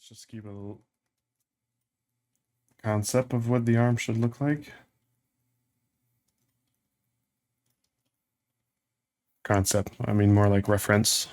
Let's just keep a little concept of what the arm should look like. Concept, I mean more like reference.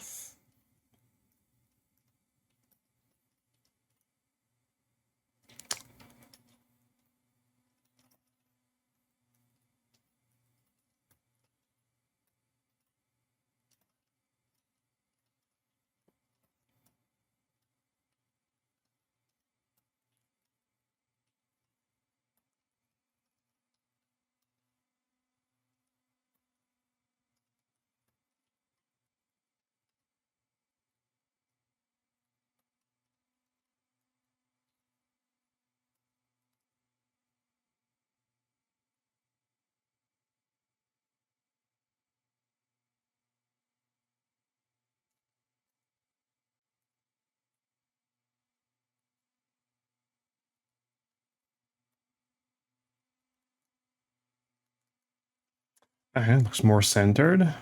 It looks more centered.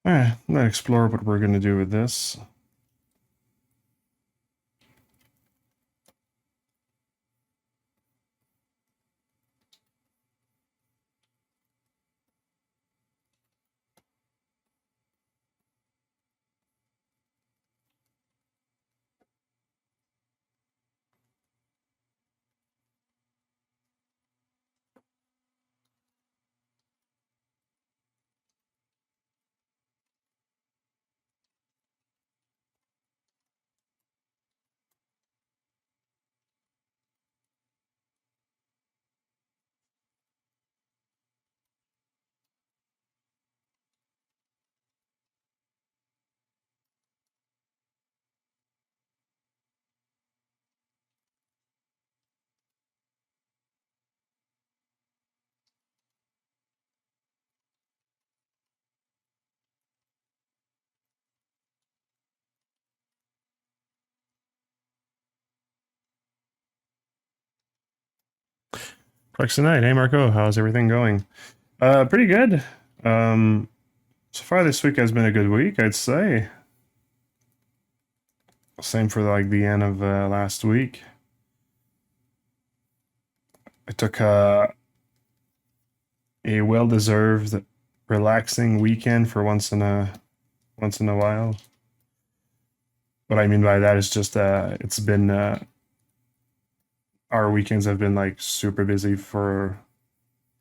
Alright, let's explore what we're going to do with this. Flex tonight. Hey Marco, how's everything going? Pretty good. So far this week has been a good week, I'd say. Same for like the end of last week. I took a well-deserved, relaxing weekend for once in a while. What I mean by that is just it's been our weekends have been like super busy for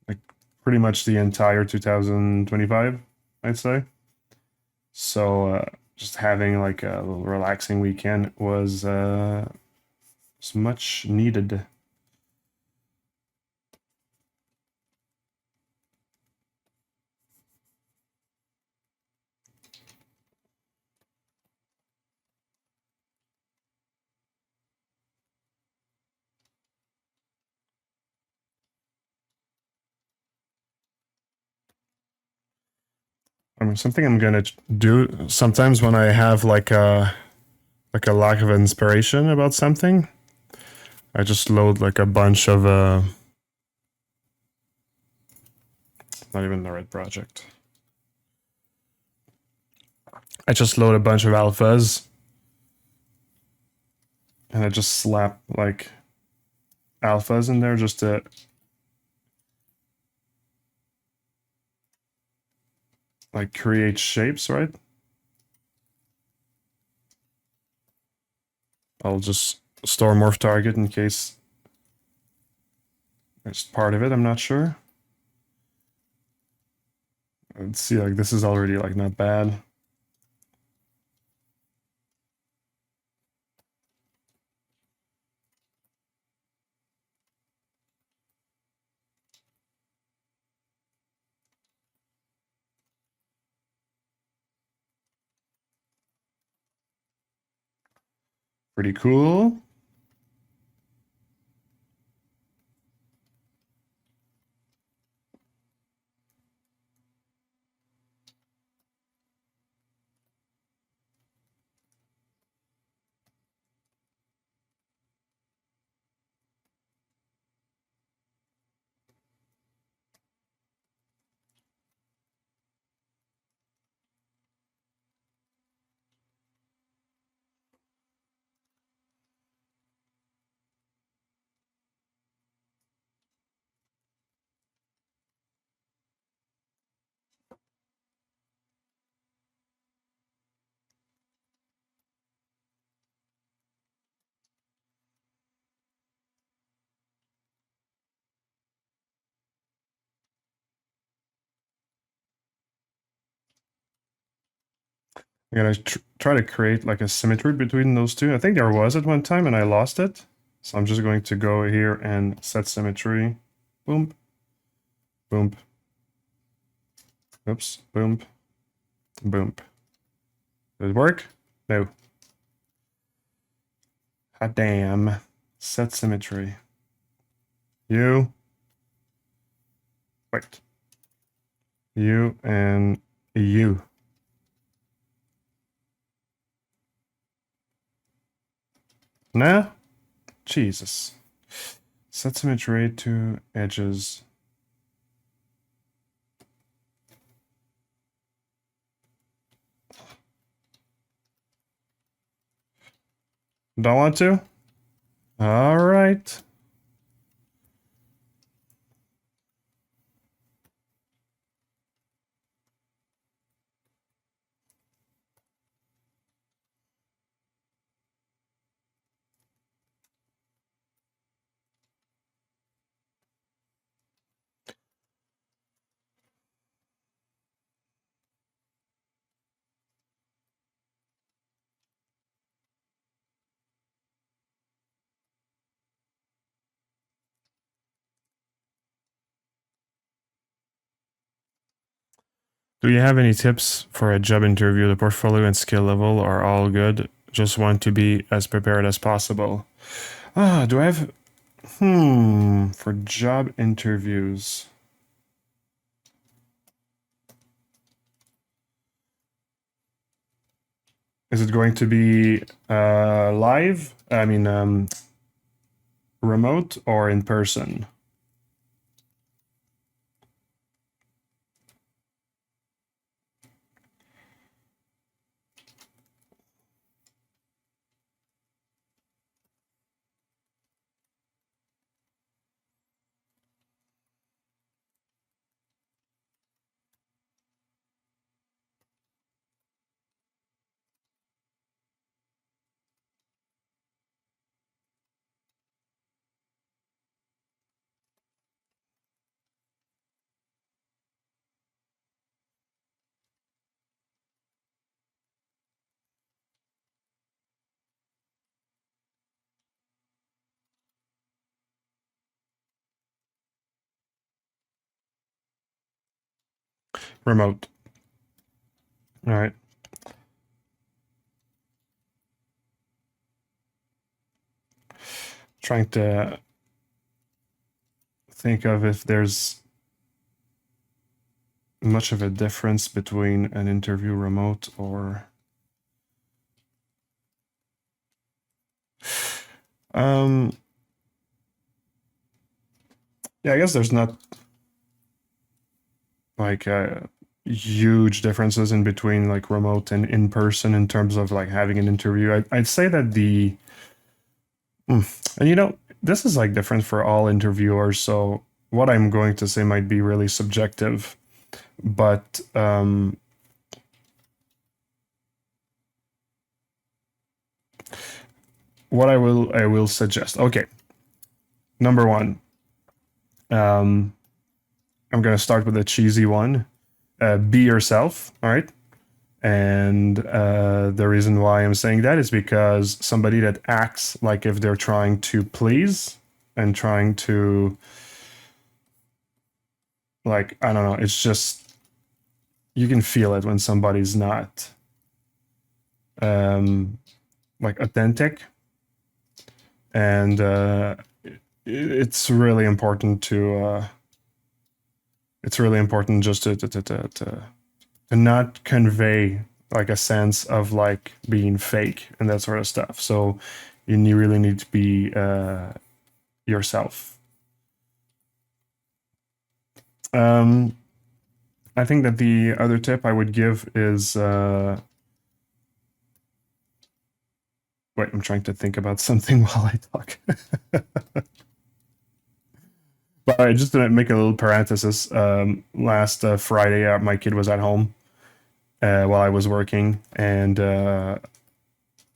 like pretty much the entire 2025, I'd say. So just having like a little relaxing weekend was much needed. I mean, something I'm gonna do sometimes when I have like a lack of inspiration about something, I just load like a bunch of not even the right project. I just load a bunch of alphas and I just slap like alphas in there just to like create shapes, right? I'll just store morph target in case it's part of it, I'm not sure. Let's see, like this is already like not bad. Pretty cool. I'm gonna try to create like a symmetry between those two. I think there was at one time and I lost it. So I'm just going to go here and set symmetry. Boom. Boom. Oops. Boom. Boom. Did it work? No. Hot damn. Set symmetry. You. Wait. You and you. Nah? Jesus. Set symmetry to edges. Don't want to? All right. Do you have any tips for a job interview? The portfolio and skill level are all good. Just want to be as prepared as possible. Do I have... For job interviews. Is it going to be live? I mean, remote or in person? Remote. All right. Trying to think of if there's much of a difference between an interview remote or... Yeah, I guess there's not like huge differences in between like remote and in person in terms of like having an interview. I'd say that and this is like different for all interviewers, so what I'm going to say might be really subjective, but what I will suggest. Okay, number one, I'm gonna start with a cheesy one. Be yourself. All right. And the reason why I'm saying that is because somebody that acts like if they're trying to please and trying to, like, I don't know, it's just, you can feel it when somebody's not like authentic. And it's really important just to not convey like a sense of like being fake and that sort of stuff. So you really need to be yourself. I think that the other tip I would give is wait, I'm trying to think about something while I talk. But I just to make a little parenthesis. Last Friday, my kid was at home while I was working, and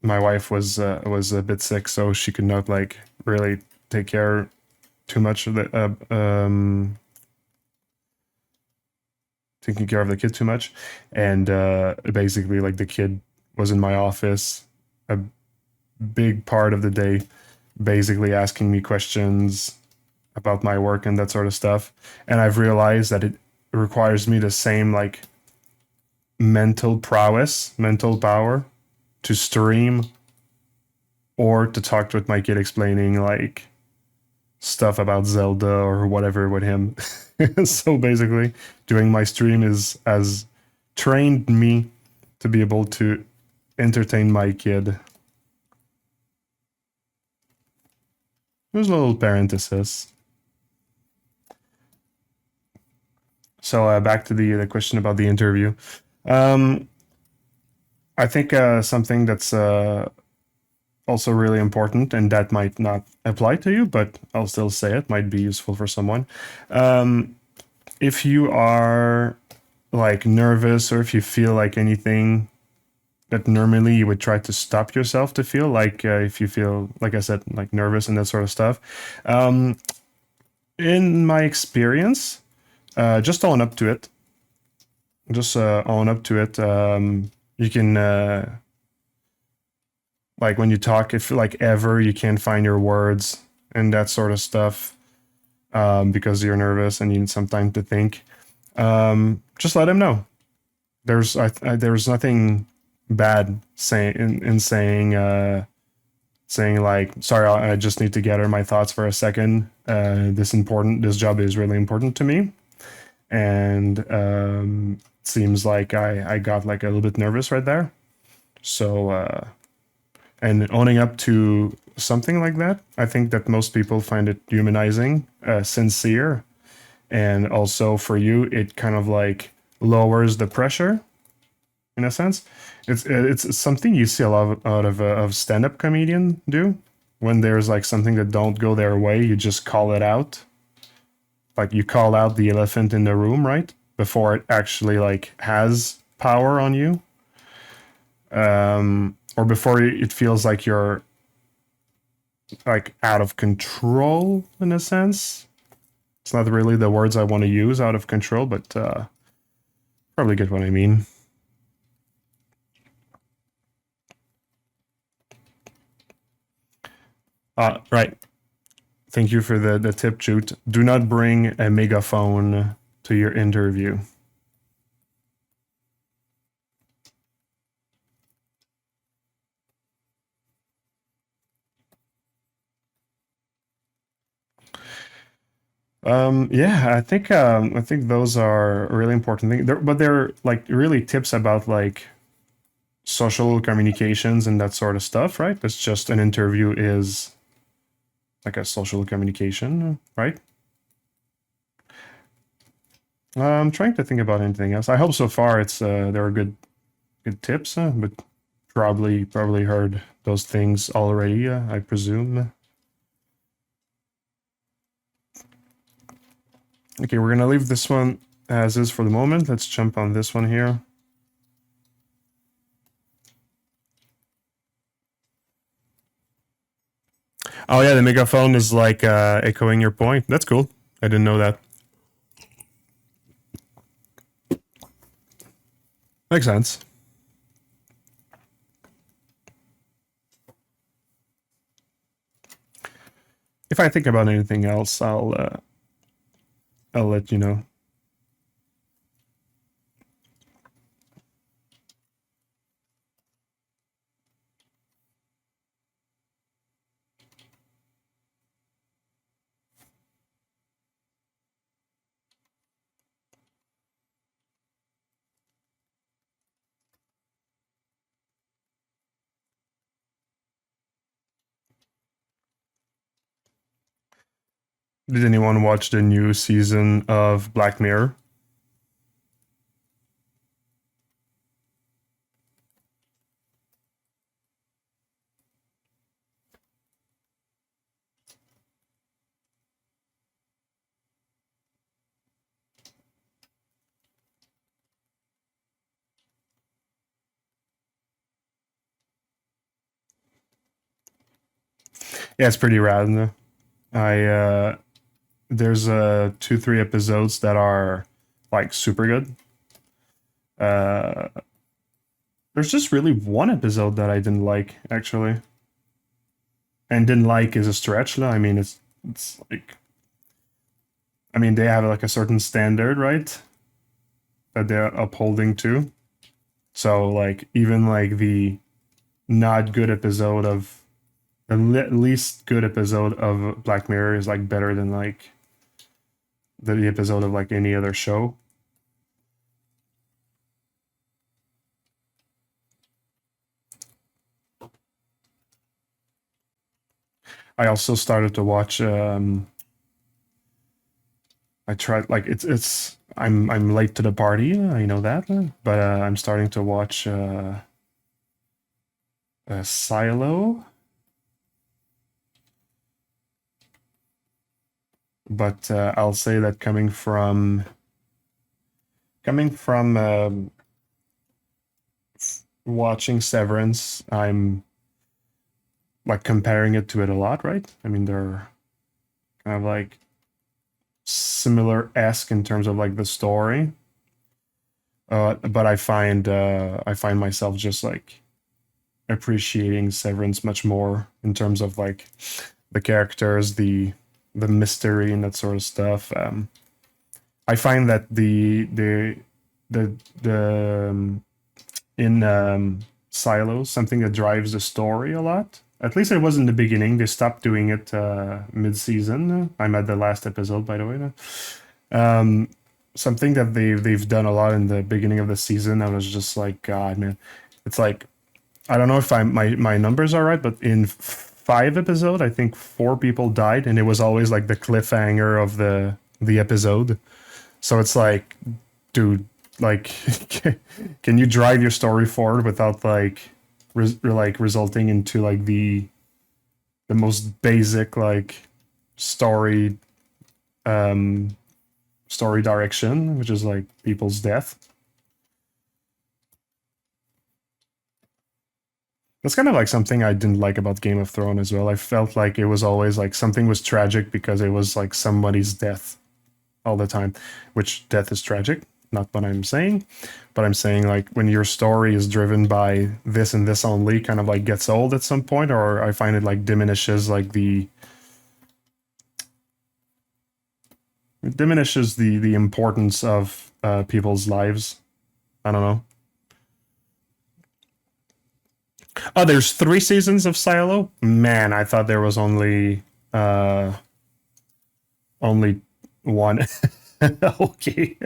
my wife was a bit sick, so she could not like really take care too much of the taking care of the kid too much, and basically like the kid was in my office a big part of the day, basically asking me questions about my work and that sort of stuff. And I've realized that it requires me the same like mental prowess, mental power to stream or to talk with my kid explaining like stuff about Zelda or whatever with him. So basically, doing my stream is as trained me to be able to entertain my kid. There's a little parenthesis. So back to the question about the interview. Um, I think something that's also really important, and that might not apply to you, but I'll still say it, might be useful for someone. Um, if you are like nervous or if you feel like anything that normally you would try to stop yourself to feel like if you feel like I said like nervous and that sort of stuff, um, in my experience, just own up to it. Just own up to it. You can like when you talk, if like ever you can't find your words and that sort of stuff because you're nervous and you need some time to think. Just let him know. There's nothing bad saying in saying saying like sorry, I just need to gather my thoughts for a second. This job is really important to me, and seems like I got like a little bit nervous right there. So and owning up to something like that, I think that most people find it humanizing, sincere, and also for you, it kind of like lowers the pressure in a sense. It's something you see a lot of stand-up comedian do. When there's like something that don't go their way, you just call it out. Like you call out the elephant in the room, right? Before it actually like has power on you. Or before it feels like you're like out of control in a sense. It's not really the words I want to use, out of control, but probably get what I mean. Right. Thank you for the tip, Jute. Do not bring a megaphone to your interview. Yeah, I think those are really important things. But they're like really tips about like social communications and that sort of stuff, right? It's just an interview is like a social communication, right? I'm trying to think about anything else. I hope so far it's there are good tips, but probably heard those things already. I presume. Okay, we're gonna leave this one as is for the moment. Let's jump on this one here. Oh yeah, the megaphone is like echoing your point. That's cool. I didn't know that. Makes sense. If I think about anything else, I'll let you know. Did anyone watch the new season of Black Mirror? Yeah, it's pretty rad. I there's 2 3 episodes that are like super good. Uh, there's just really one episode that I didn't like actually, and didn't like is a stretch. I mean, it's like, I mean, they have like a certain standard, right, that they're upholding to. So like even like the not good episode of the least good episode of Black Mirror is like better than like the episode of like any other show. I also started to watch. I tried like it's. I'm late to the party. I know that, but I'm starting to watch Silo. But I'll say that coming from watching Severance, I'm like comparing it to it a lot, right? I mean, they're kind of like similar-esque in terms of like the story. But I find myself just like appreciating Severance much more in terms of like the characters, the mystery and that sort of stuff. I find that the in Silos something that drives the story a lot. At least it was in the beginning. They stopped doing it mid-season. I'm at the last episode, by the way. Um, something that they've done a lot in the beginning of the season. I was just like, God, man, it's like I don't know if my numbers are right, but in 5 episodes, I think 4 people died, and it was always like the cliffhanger of the episode. So it's like, dude, like, can you drive your story forward without like, like resulting into like the most basic like story um story direction, which is like people's death. That's kind of like something I didn't like about Game of Thrones as well. I felt like it was always like something was tragic because it was like somebody's death all the time, which death is tragic, not what I'm saying, but I'm saying like when your story is driven by this and this only, kind of like gets old at some point, or I find it like diminishes like the importance of people's lives. I don't know. Oh, there's 3 seasons of Silo. Man, I thought there was only one. Okay.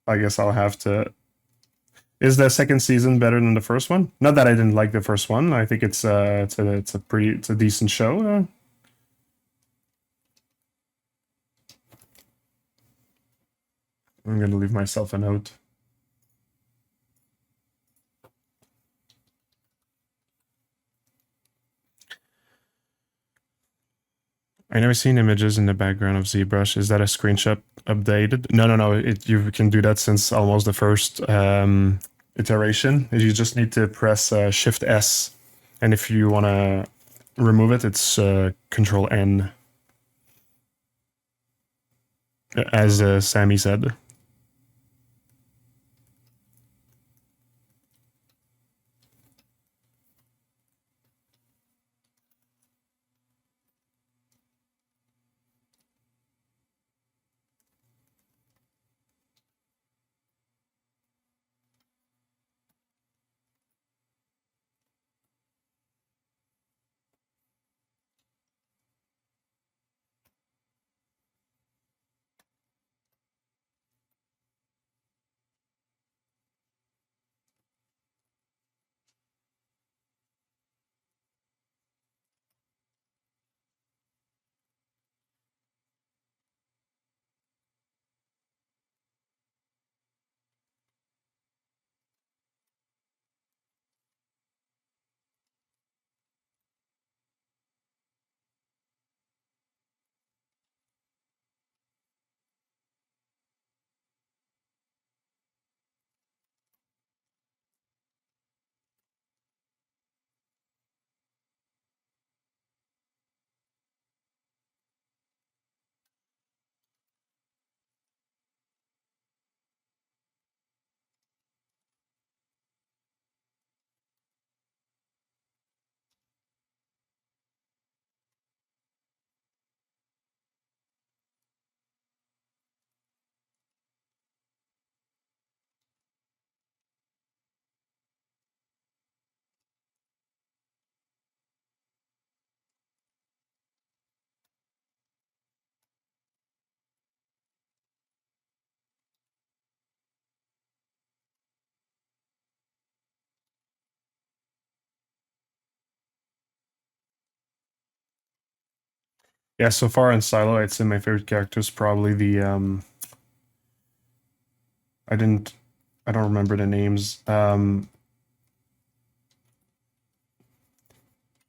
I guess I'll have to. Is the second season better than the first one? Not that I didn't like the first one. I think it's a decent show. I'm gonna leave myself a note. I never seen images in the background of ZBrush. Is that a screenshot updated? No, no, no. You can do that since almost the first iteration. You just need to press Shift S, and if you want to remove it, it's Control N, as Sammy said. Yeah, so far in Silo, I'd say my favorite character is probably the I didn't I don't remember the names.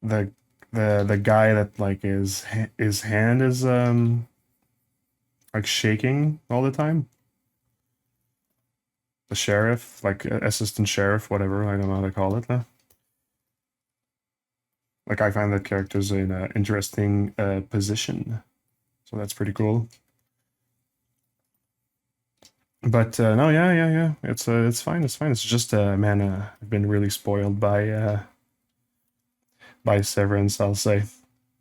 The the guy that like his hand is like shaking all the time. The sheriff, like assistant sheriff, whatever, I don't know how to call it. Like I find that character's in an interesting position, so that's pretty cool. But no, yeah. It's fine. It's fine. It's just man, I've been really spoiled by Severance, I'll say.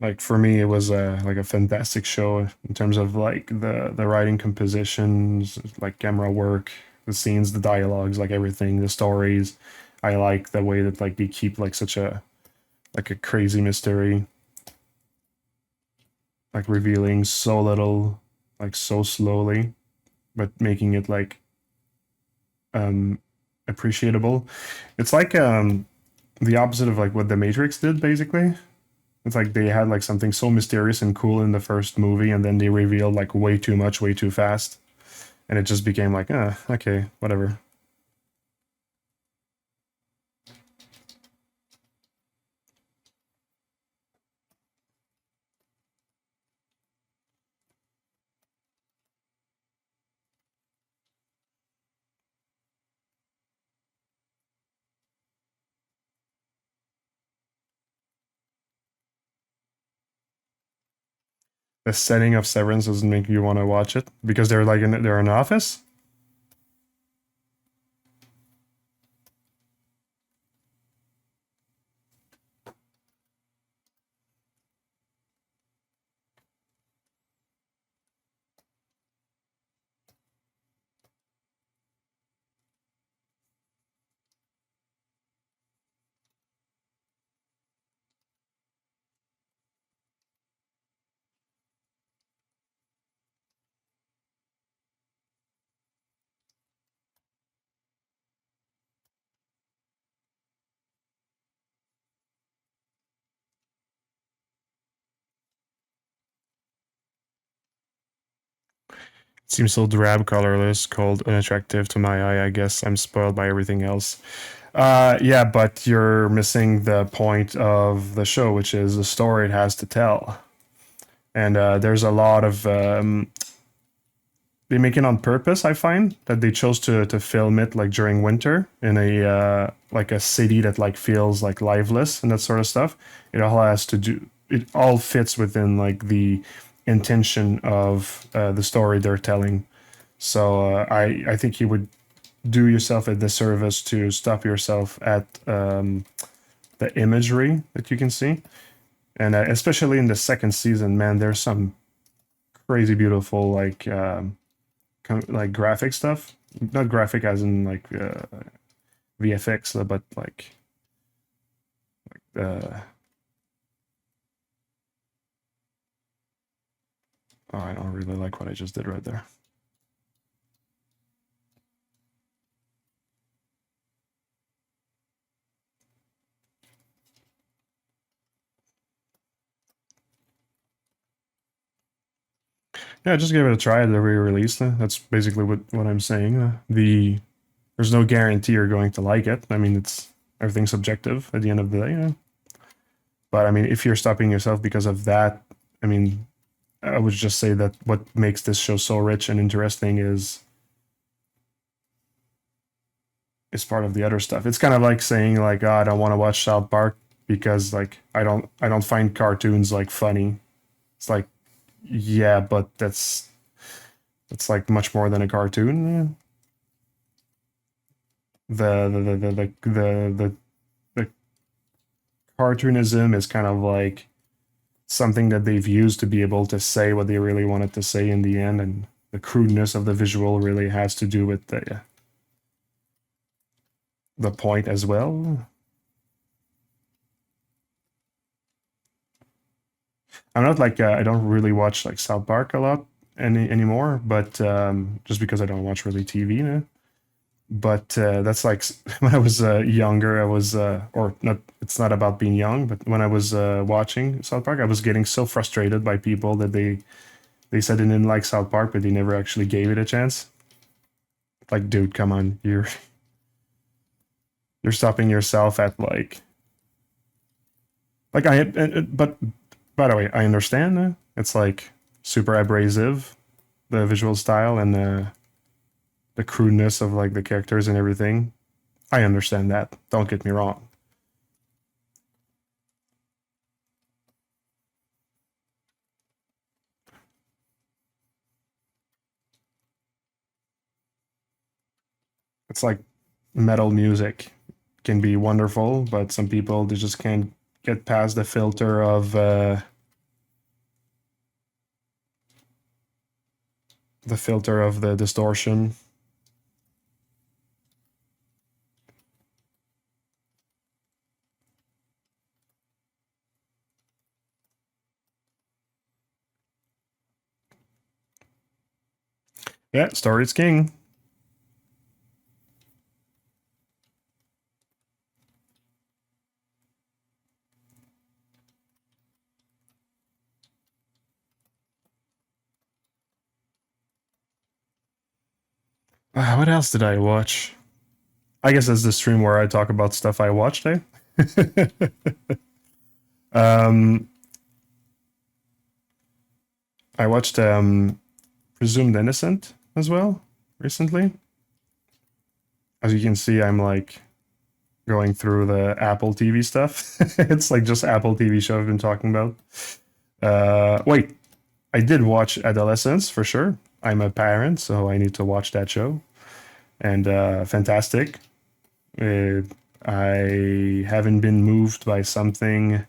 Like for me, it was like a fantastic show in terms of like the writing, compositions, like camera work, the scenes, the dialogues, like everything, the stories. I like the way that like they keep like such a like a crazy mystery, like revealing so little, like so slowly, but making it like um appreciable. It's like the opposite of like what the Matrix did, basically. It's like they had like something so mysterious and cool in the first movie, and then they revealed like way too much, way too fast, and it just became like, okay, whatever. The setting of Severance doesn't make you want to watch it because they're in an office. It seems so drab, colorless, cold, unattractive to my eye. I guess I'm spoiled by everything else. Yeah, but you're missing the point of the show, which is the story it has to tell. And there's a lot of they make it on purpose. I find that they chose to film it like during winter in a like a city that like feels like lifeless and that sort of stuff. It all has to do. It all fits within like the intention of the story they're telling. So I think you would do yourself a disservice to stop yourself at the imagery that you can see, and especially in the second season, man, there's some crazy beautiful like graphic stuff. Not graphic as in like VFX, but like uh, oh, I don't really like what I just did right there. Yeah, just give it a try at the re-release. That's basically what I'm saying. There's no guarantee you're going to like it. I mean, it's everything's subjective at the end of the day. But I mean, if you're stopping yourself because of that, I mean, I would just say that what makes this show so rich and interesting is part of the other stuff. It's kind of like saying like, oh, I don't want to watch South Park because like I don't find cartoons like funny. It's like, yeah, but that's like much more than a cartoon. The the cartoonism is kind of like something that they've used to be able to say what they really wanted to say in the end, and the crudeness of the visual really has to do with the point as well. I'm not like I don't really watch like South Park a lot anymore, but just because I don't watch really TV, But that's like when I was younger, I was, or not, it's not about being young, but when I was watching South Park, I was getting so frustrated by people that they said they didn't like South Park, but they never actually gave it a chance. Like, dude, come on, you're stopping yourself at like but by the way, I understand. It's like super abrasive, the visual style and the crudeness of like the characters and everything. I understand that. Don't get me wrong. It's like metal music can be wonderful, but some people they just can't get past the filter of the distortion. Yeah, story is king. What else did I watch? I guess that's the stream where I talk about stuff I watched, eh? um, I watched Presumed Innocent as well recently. As you can see, I'm like going through the Apple TV stuff. It's like just Apple TV show I've been talking about. Wait, I did watch Adolescence for sure. I'm a parent, so I need to watch that show. And fantastic. Uh, I haven't been moved by something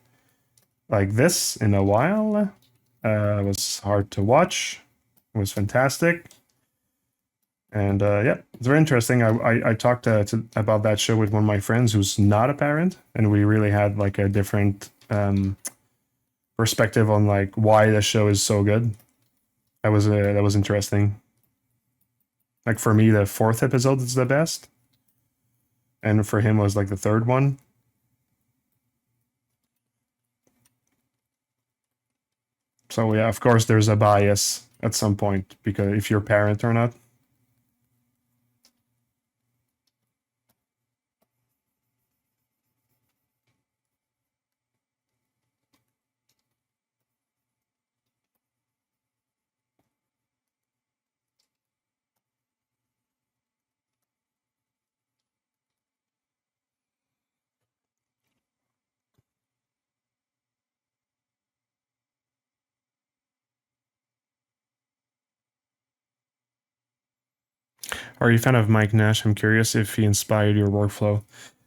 like this in a while. It was hard to watch. It was fantastic. And yeah, it's very interesting. I talked about that show with one of my friends who's not a parent, and we really had like a different perspective on like why the show is so good. That was interesting. Like for me, the fourth episode is the best, and for him was like the third one. So yeah, of course, there's a bias at some point because if you're a parent or not. Are you a fan of Mike Nash? I'm curious if he inspired your workflow.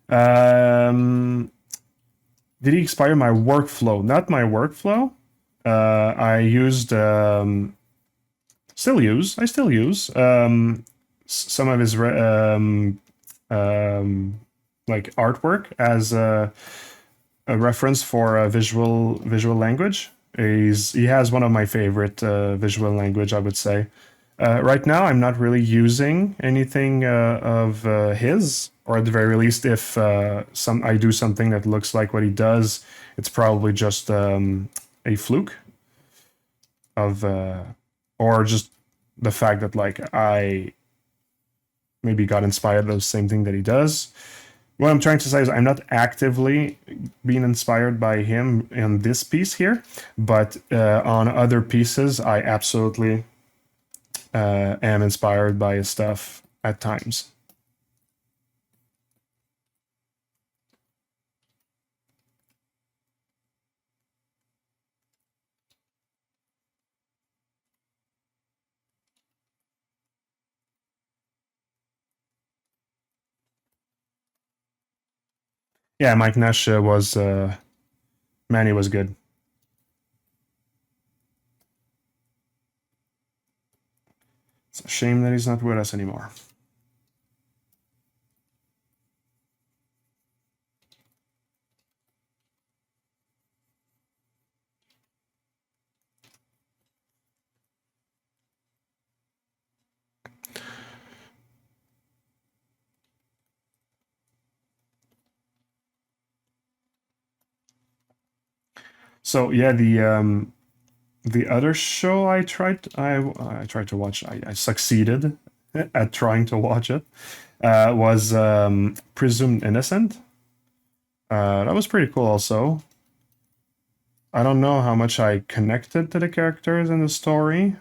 Um, did he inspire my workflow? Not my workflow. I used, I still use some of his um, like artwork as a reference for visual language. He has one of my favorite visual language, I would say. Right now, I'm not really using anything of his, or at the very least, if some I do something that looks like what he does, it's probably just a fluke of, or just the fact that like I maybe got inspired by the same thing that he does. What I'm trying to say is I'm not actively being inspired by him in this piece here, but on other pieces, I absolutely am inspired by his stuff at times. Yeah, Mike Nash was man, he was good. It's a shame that he's not with us anymore. So yeah, the other show I tried to watch. I succeeded at trying to watch it. Was Presumed Innocent. That was pretty cool. Also, I don't know how much I connected to the characters in the story.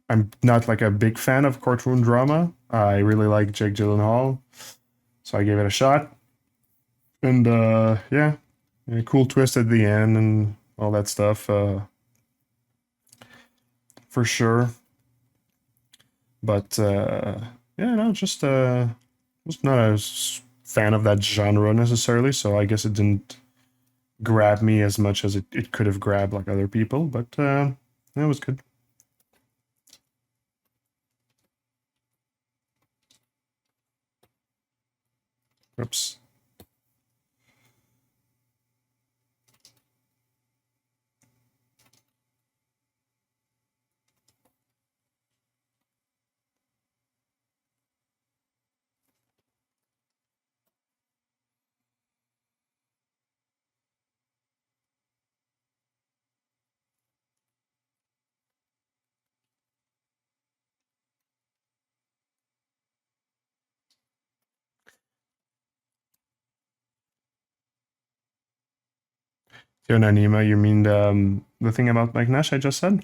I'm not like a big fan of courtroom drama. I really like Jake Gyllenhaal, so I gave it a shot. And yeah, a cool twist at the end and all that stuff, for sure. But yeah, no, just was not a fan of that genre necessarily. So I guess it didn't grab me as much as it could have grabbed like other people. But it was good. Oops. Anima, you mean the thing about Mike Nash I just said?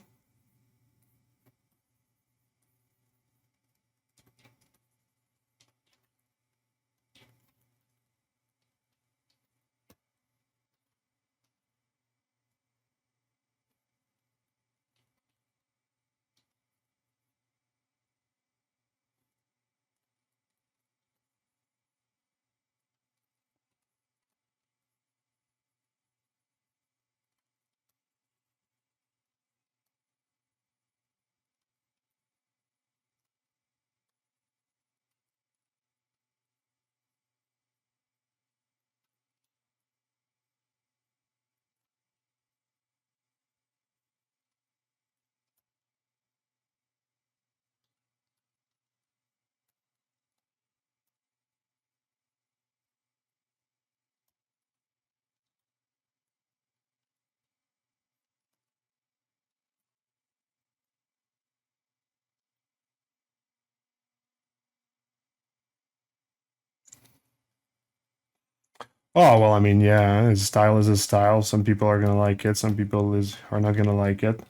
Oh well, I mean, yeah, his style is his style. Some people are gonna like it. Some people is are not gonna like it.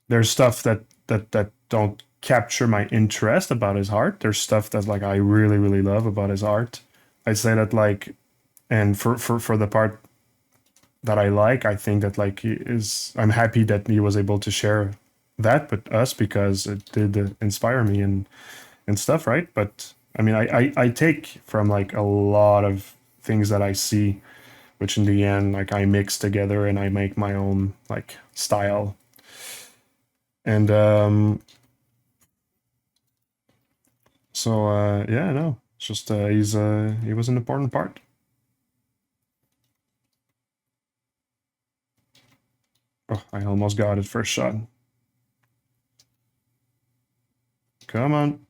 There's stuff that don't capture my interest about his art. There's stuff that like I really love about his art. I say that like, and for the part that I like, I think that like he is. I'm happy that he was able to share that with us because it did inspire me and stuff, right? But I mean, I take from like a lot of things that I see, which in the end, like I mix together and I make my own like style. And so yeah, no, it's just he was an important part. Oh, I almost got it first shot. Come on.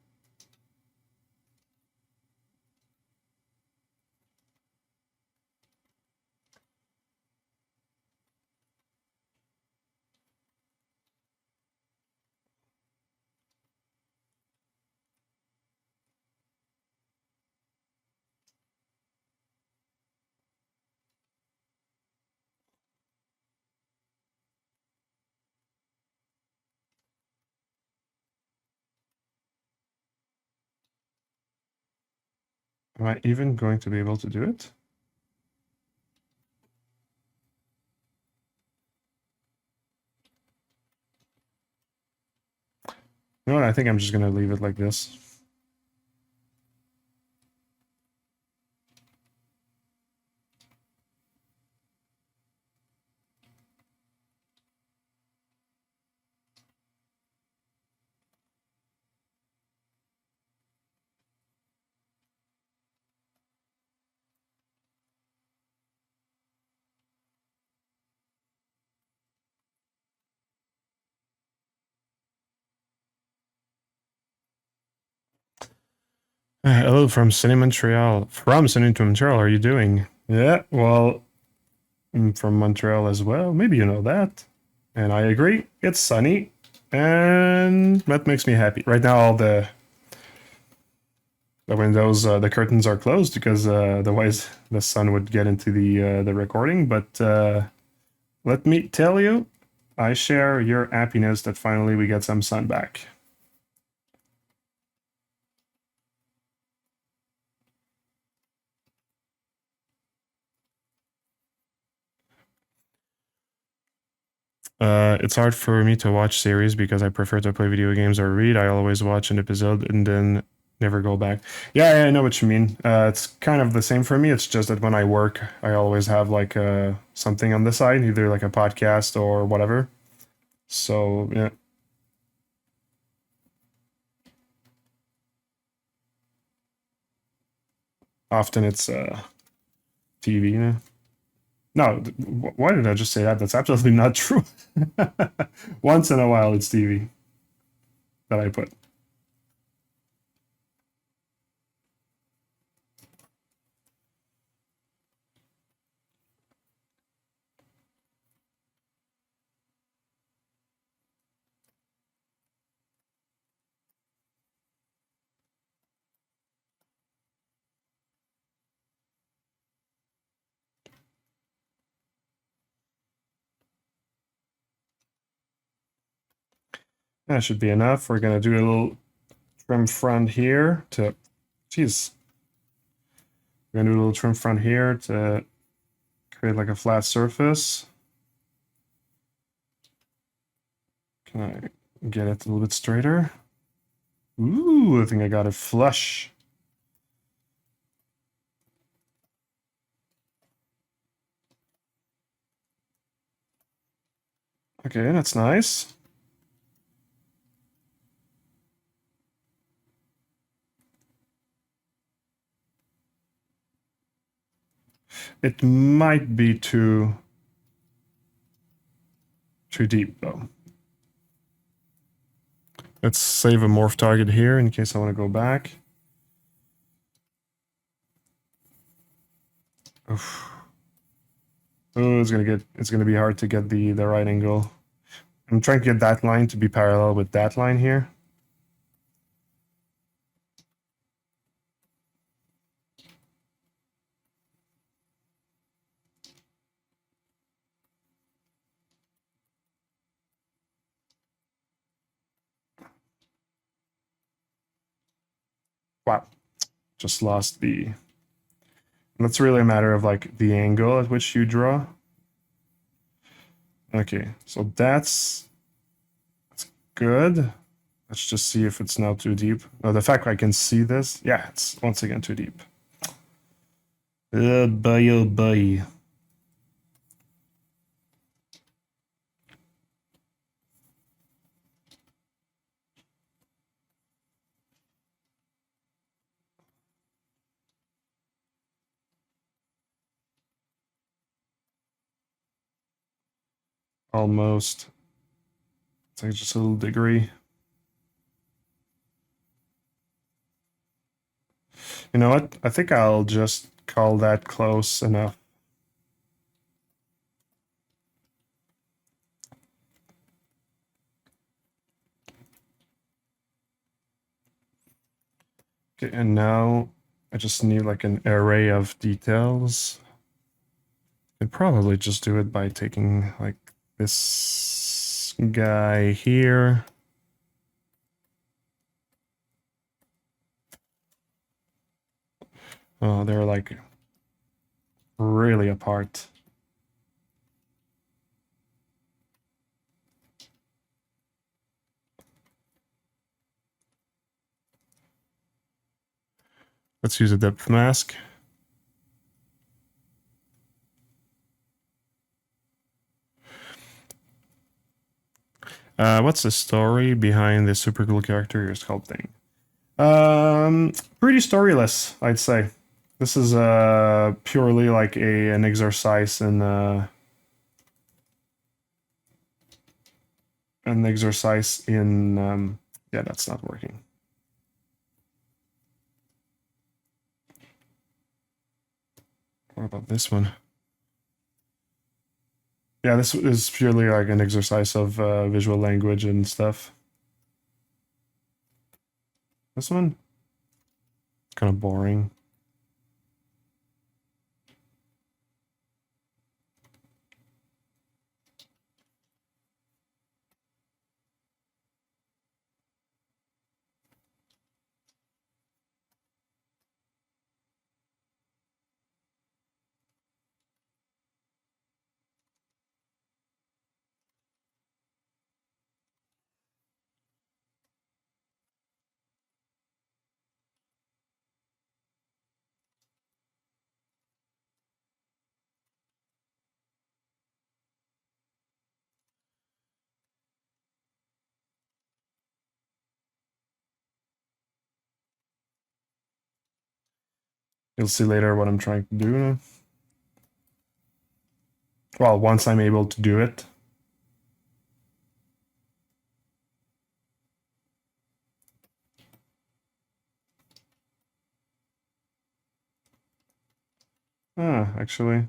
Am I even going to be able to do it? You know what? I think I'm just gonna leave it like this. Hello from Sunny Montreal. From Sunny to Montreal, how are you doing? Yeah, well, I'm from Montreal as well. Maybe you know that. And I agree. It's sunny, and that makes me happy. Right now, all the windows, the curtains are closed because otherwise the sun would get into the recording. But let me tell you, I share your happiness that finally we get some sun back. It's hard for me to watch series because I prefer to play video games or read. I always watch an episode and then never go back. Yeah, I know what you mean. It's kind of the same for me. It's just that when I work, I always have like something on the side, either like a podcast or whatever. So yeah, often it's TV. You know? No, why did I just say that? That's absolutely not true. Once in a while, it's TV that I put. That should be enough. We're gonna do a little trim front here to, geez, we're gonna do a little trim front here to create like a flat surface. Can I get it a little bit straighter? Ooh, I think I got it flush. Okay, that's nice. It might be too deep though. Let's save a morph target here in case I want to go back. Oof. Oh, it's gonna be hard to get the right angle. I'm trying to get that line to be parallel with that line here. Wow, just lost the. That's really a matter of like the angle at which you draw. Okay, so that's good. Let's just see if it's now too deep. Oh, the fact I can see this, yeah, it's once again too deep. Boy, oh boy. Almost. It's like just a little degree. You know what? I think I'll just call that close enough. Okay, and now I just need like an array of details. I'd probably just do it by taking like this guy here. Oh, they're like really apart. Let's use a depth mask. What's the story behind this super cool character you're sculpting? Pretty storyless, I'd say. This is purely like an exercise in yeah, that's not working. What about this one? Yeah, this is purely like an exercise of visual language and stuff. This one, kind of boring. You'll see later what I'm trying to do. Well, once I'm able to do it. Ah, actually.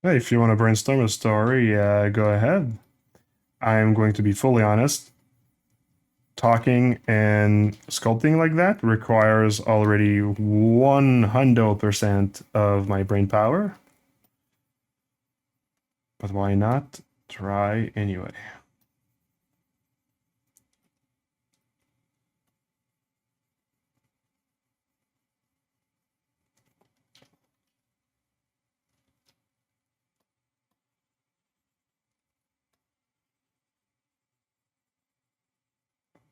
Hey, if you want to brainstorm a story, go ahead. I'm going to be fully honest. Talking and sculpting like that requires already 100% of my brain power. But why not try anyway?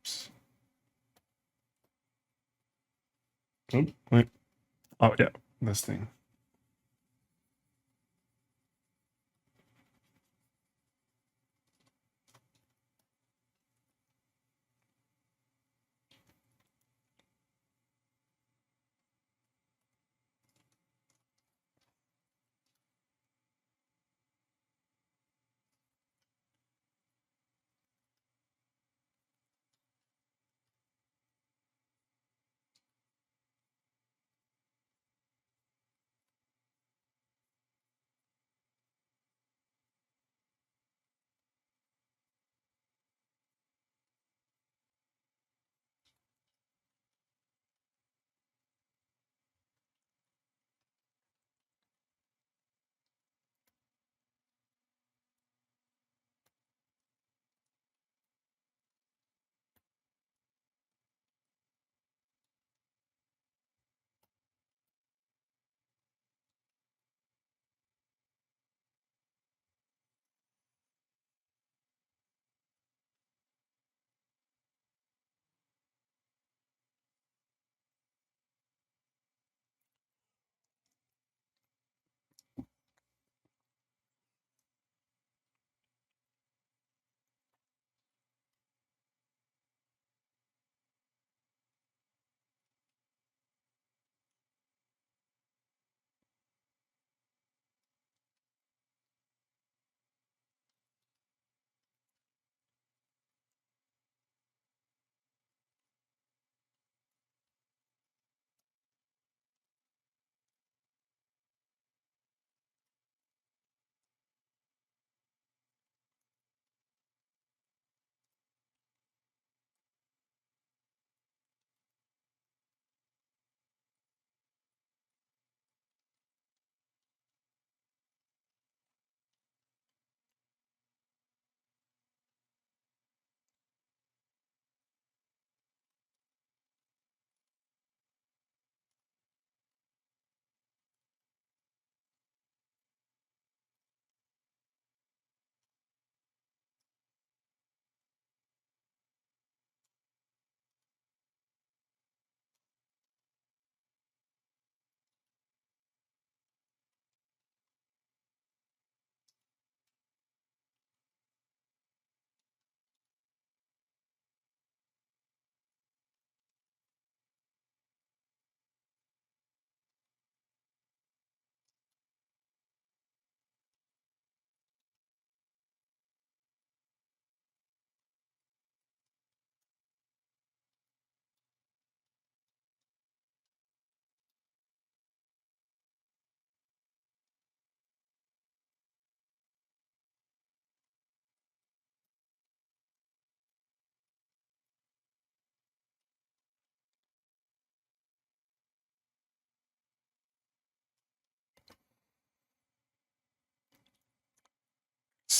Oops. Oh, wait. Oh, yeah, this thing.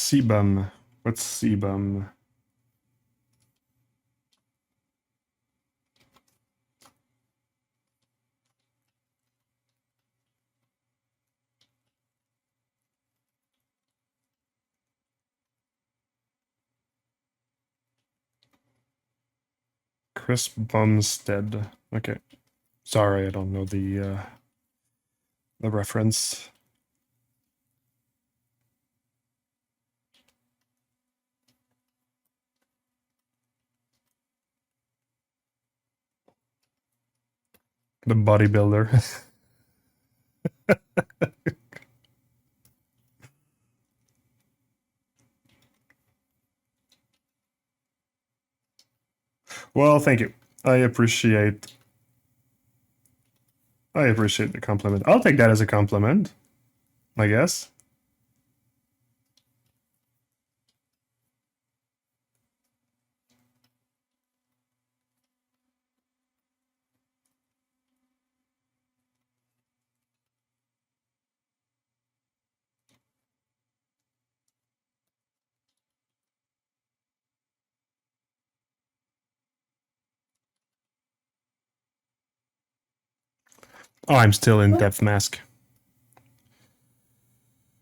Sebum. What's sebum? Chris Bumstead. Okay. Sorry, I don't know the reference. The bodybuilder. Well, thank you. I appreciate the compliment. I'll take that as a compliment, I guess. Oh, I'm still in Death Mask.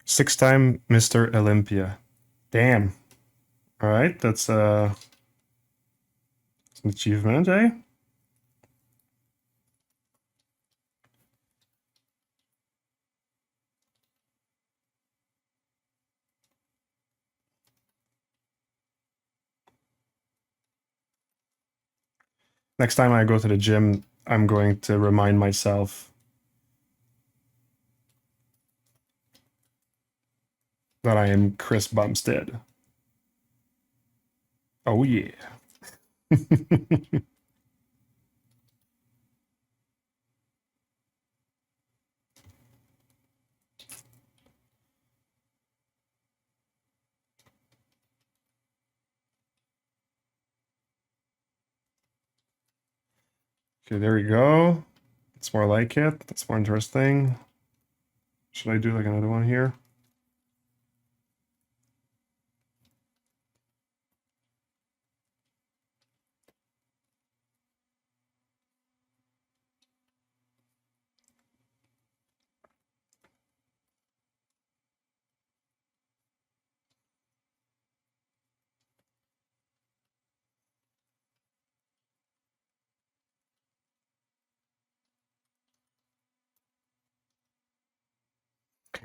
6-time Mr. Olympia. Damn. All right, that's an achievement, eh? Next time I go to the gym, I'm going to remind myself that I am Chris Bumstead. Oh yeah. Okay, there we go. That's more like it. That's more interesting. Should I do like another one here?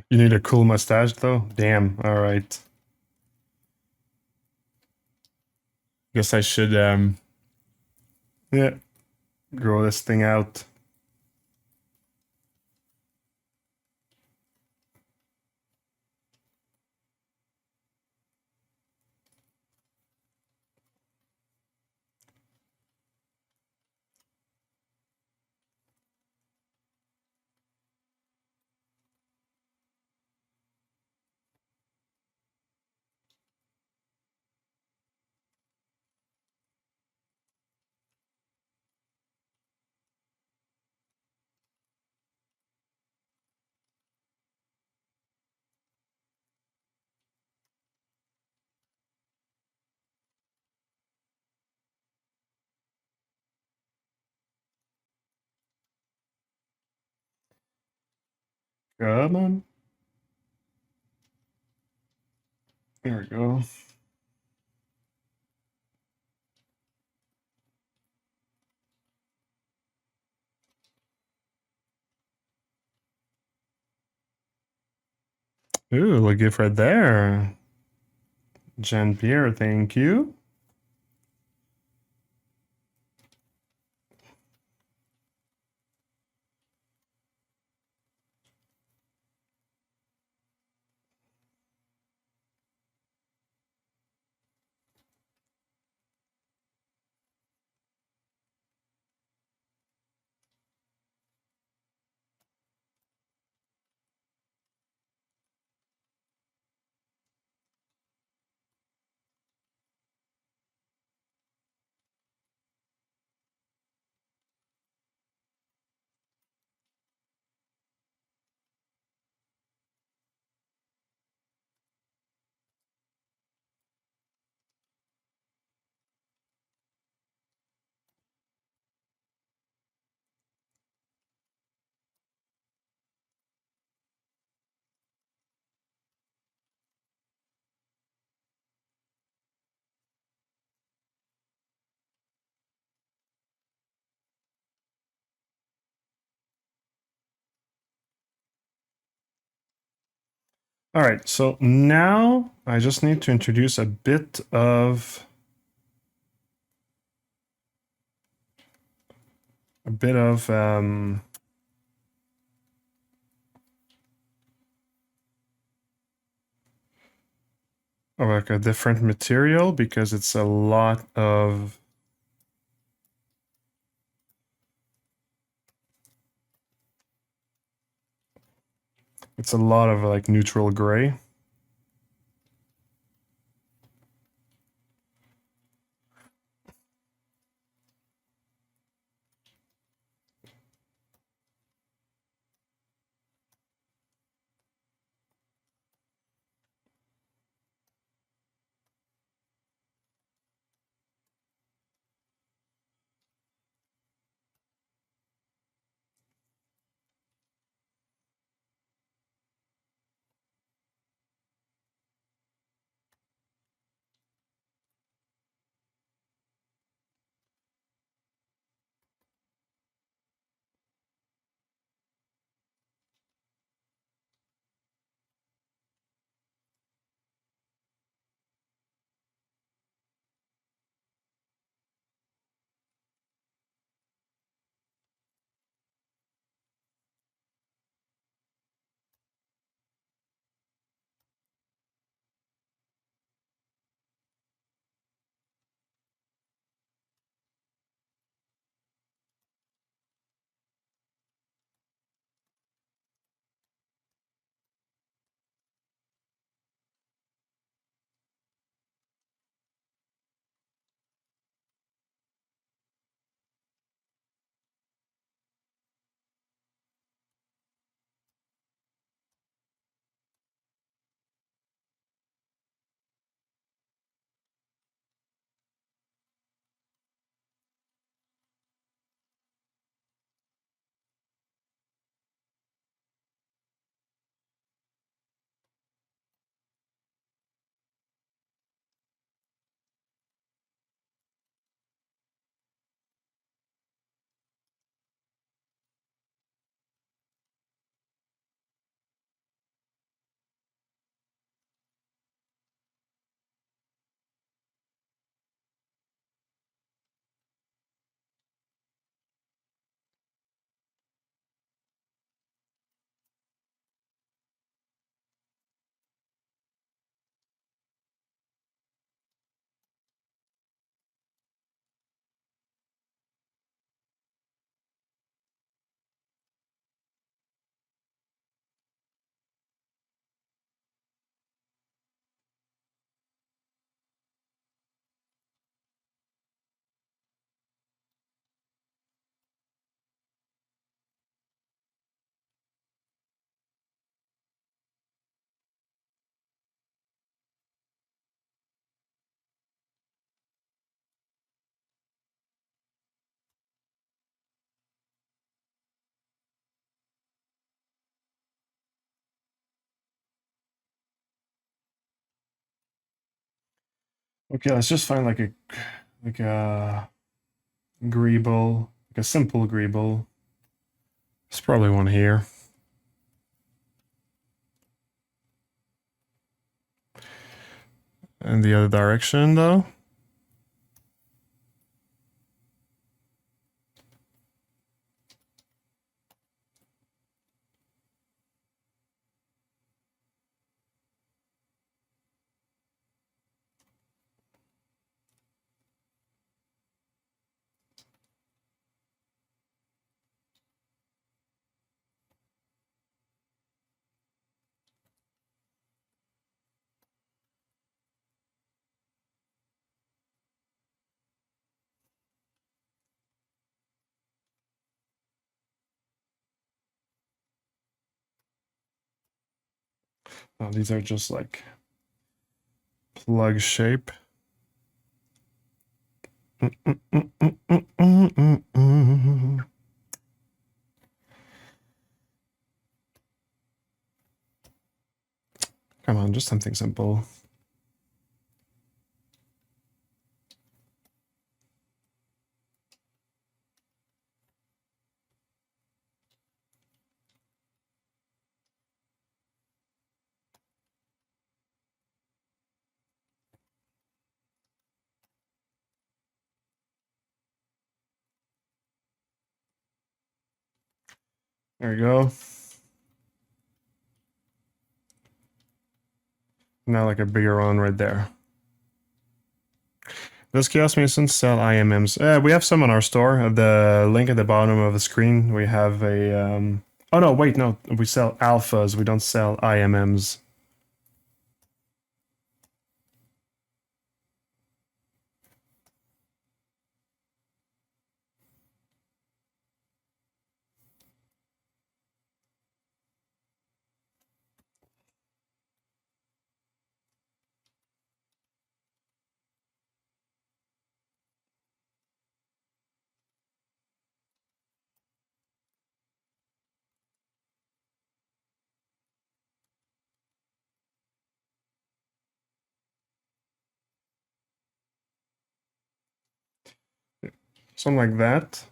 You need a cool mustache though? Damn. All right. Guess I should yeah, grow this thing out. Come on. There we go. Ooh, a gift right there. Jean Pierre, thank you. All right, so now I just need to introduce a bit of like a different material because it's a lot of like neutral gray. Okay, let's just find like a greeble, like a simple greeble. There's probably one here. And the other direction though. Oh, these are just like plug shape. Come on, just something simple. There we go. Now like a bigger one right there. Does Chaos Masons sell IMMs? We have some on our store. The link at the bottom of the screen. We have a. Oh no! Wait, no. We sell alphas. We don't sell IMMs. Something like that.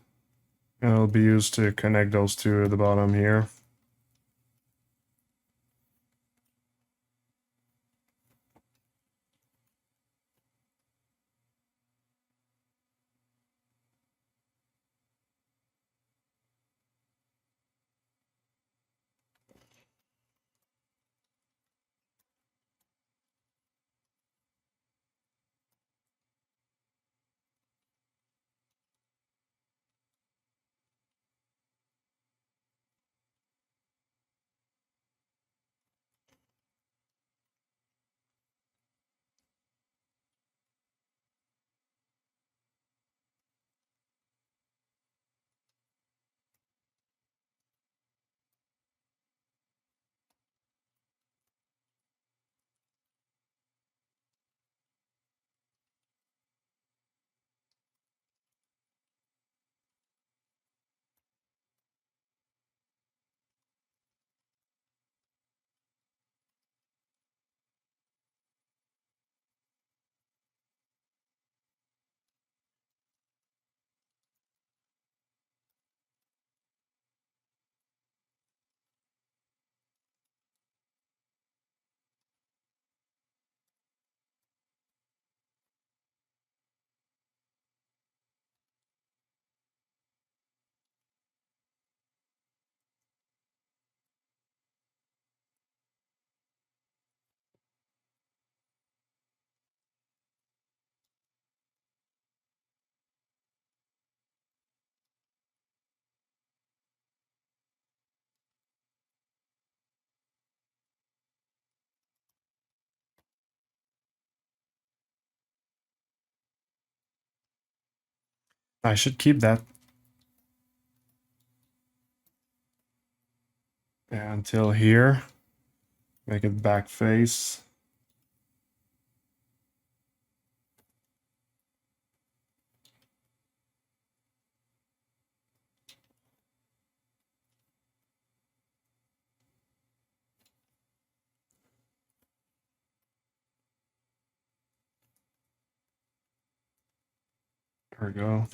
And it'll be used to connect those two at the bottom here. I should keep that. Yeah, until here. Make it back face. There we go.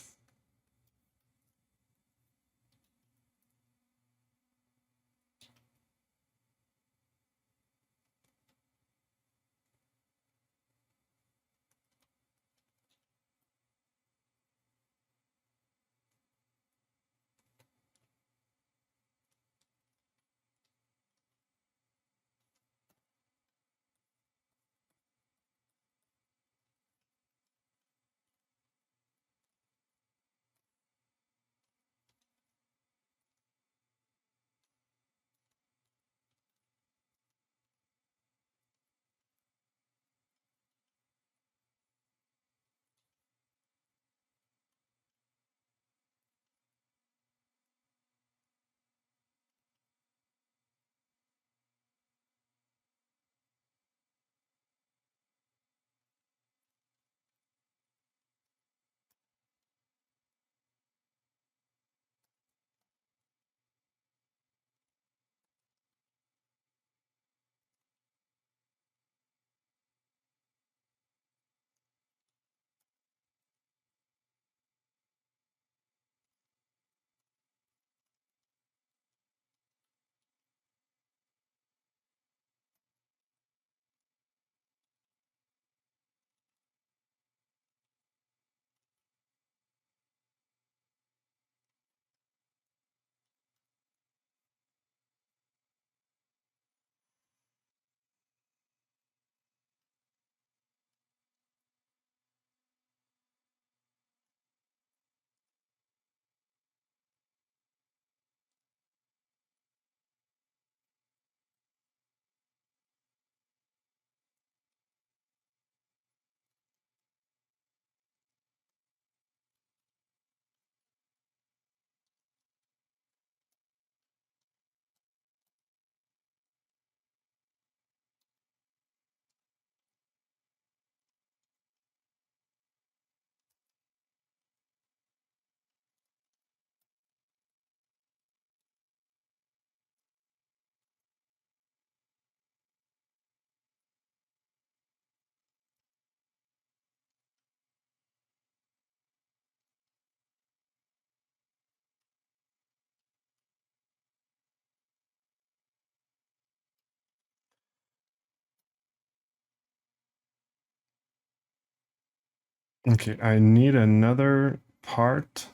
Okay, I need another part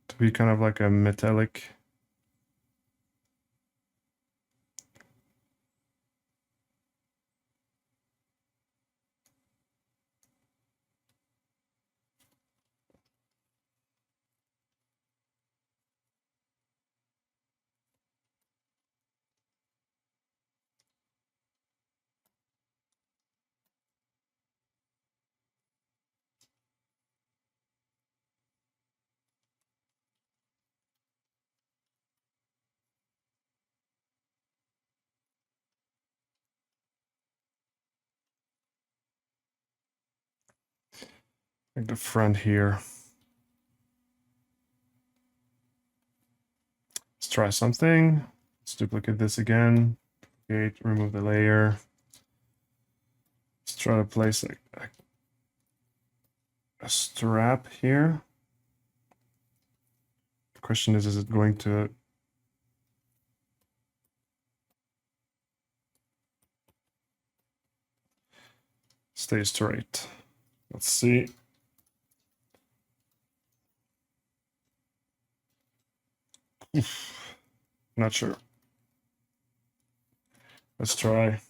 to be kind of like a metallic. Like the front here. Let's try something. Let's duplicate this again. Duplicate, remove the layer. Let's try to place a strap here. The question is it going to stay straight? Let's see. Not sure. Let's try.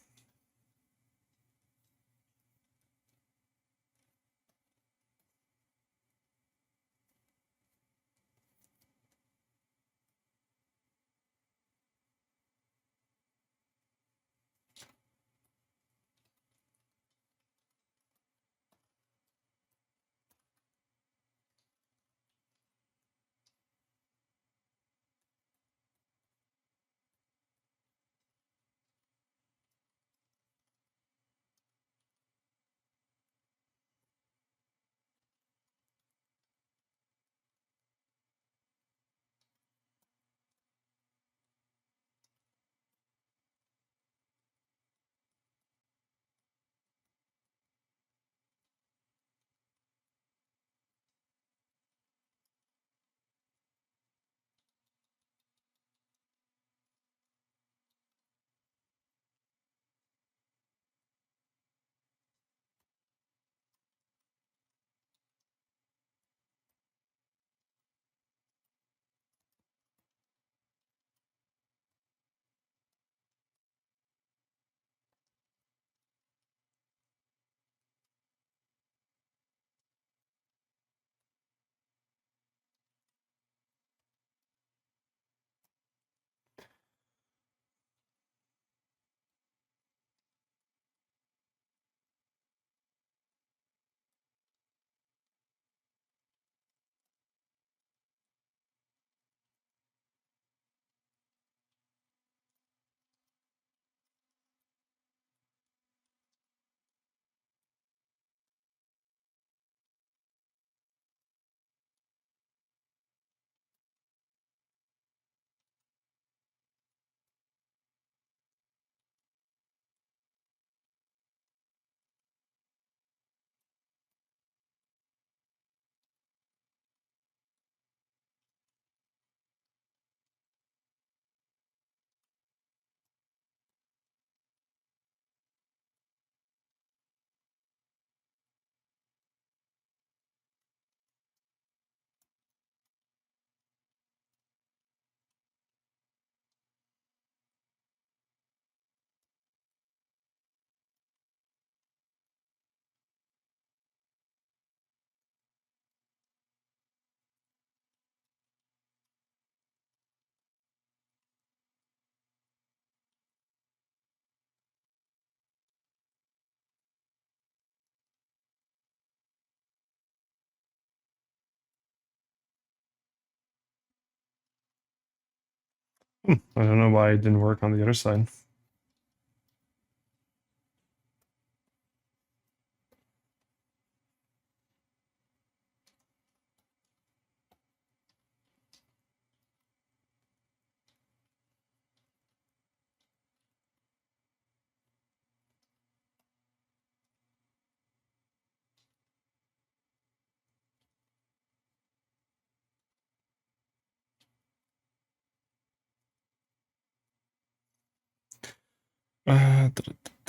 I don't know why it didn't work on the other side.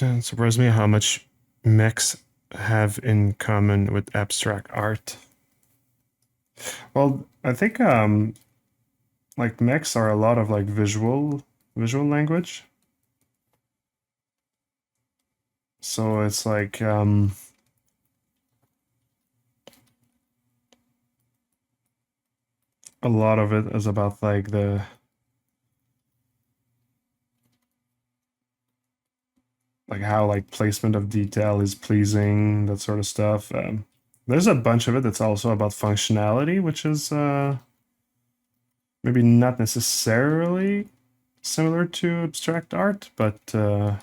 It surprised me how much mechs have in common with abstract art? Well, I think like mechs are a lot of like visual language. So it's like a lot of it is about like the like how like placement of detail is pleasing, that sort of stuff. There's a bunch of it that's also about functionality, which is maybe not necessarily similar to abstract art, but yeah,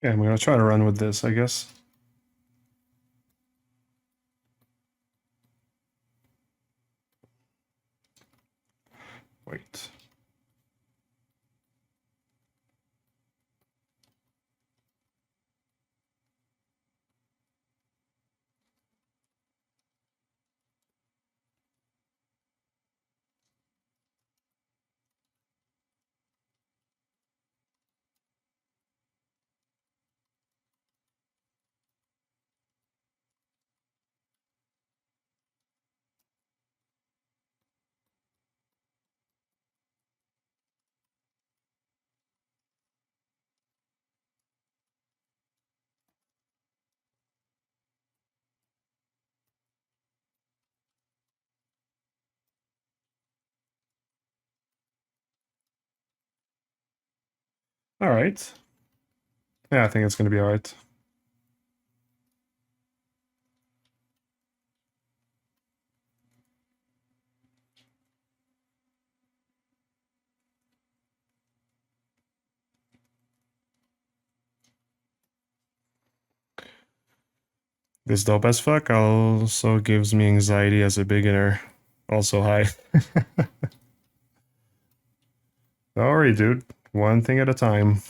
I'm gonna try to run with this, I guess. Wait. All right. Yeah, I think it's gonna be all right. This dope as fuck also gives me anxiety as a beginner. Also high. Don't worry, dude. One thing at a time.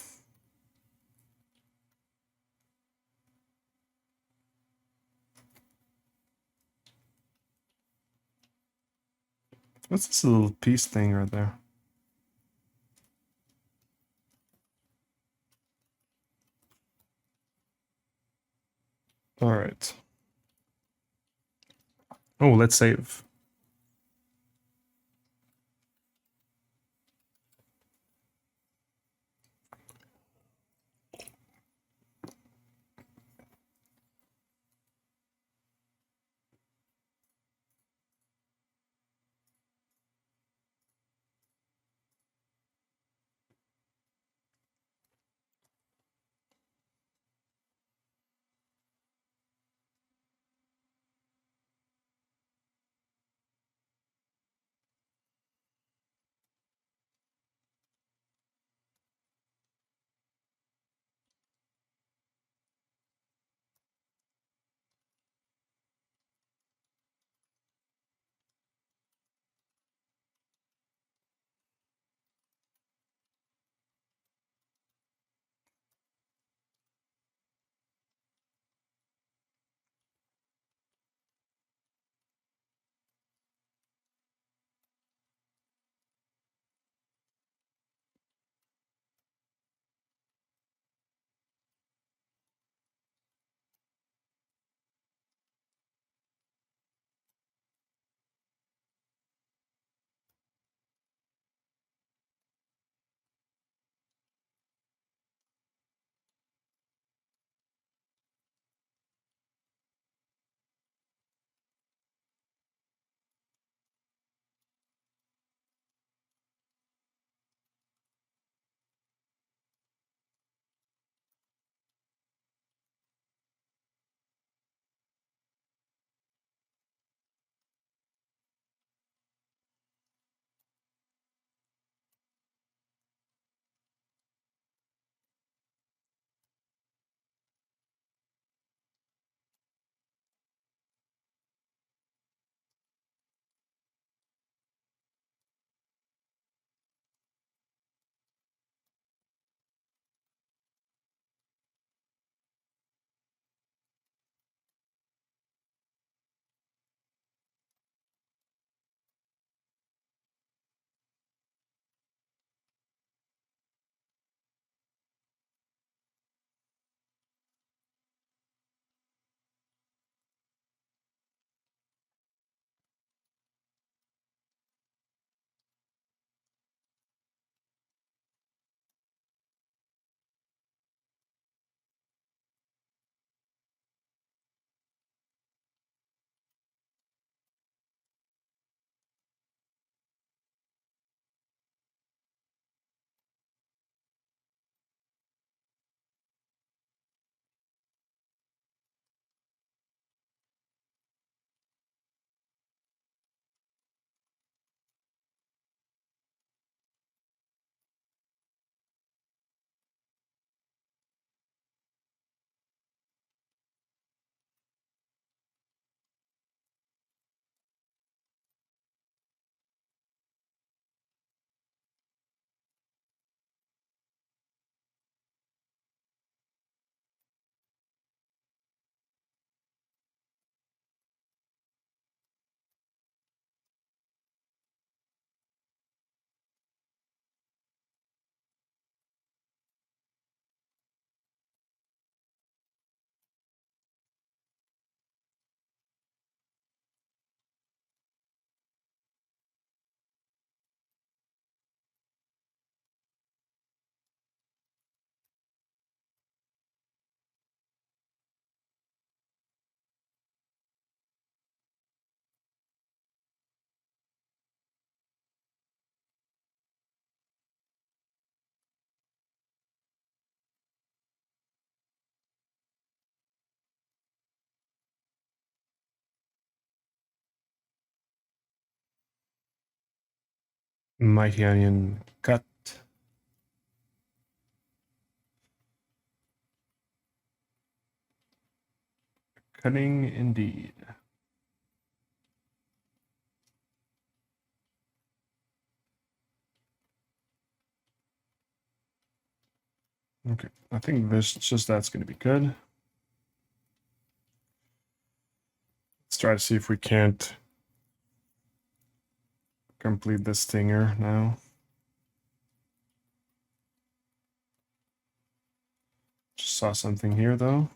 What's this little piece thing right there? All right. Oh, let's save. Mighty onion cut. Cutting indeed. Okay, I think that's going to be good. Let's try to see if we can't complete this stinger now. Just saw something here though.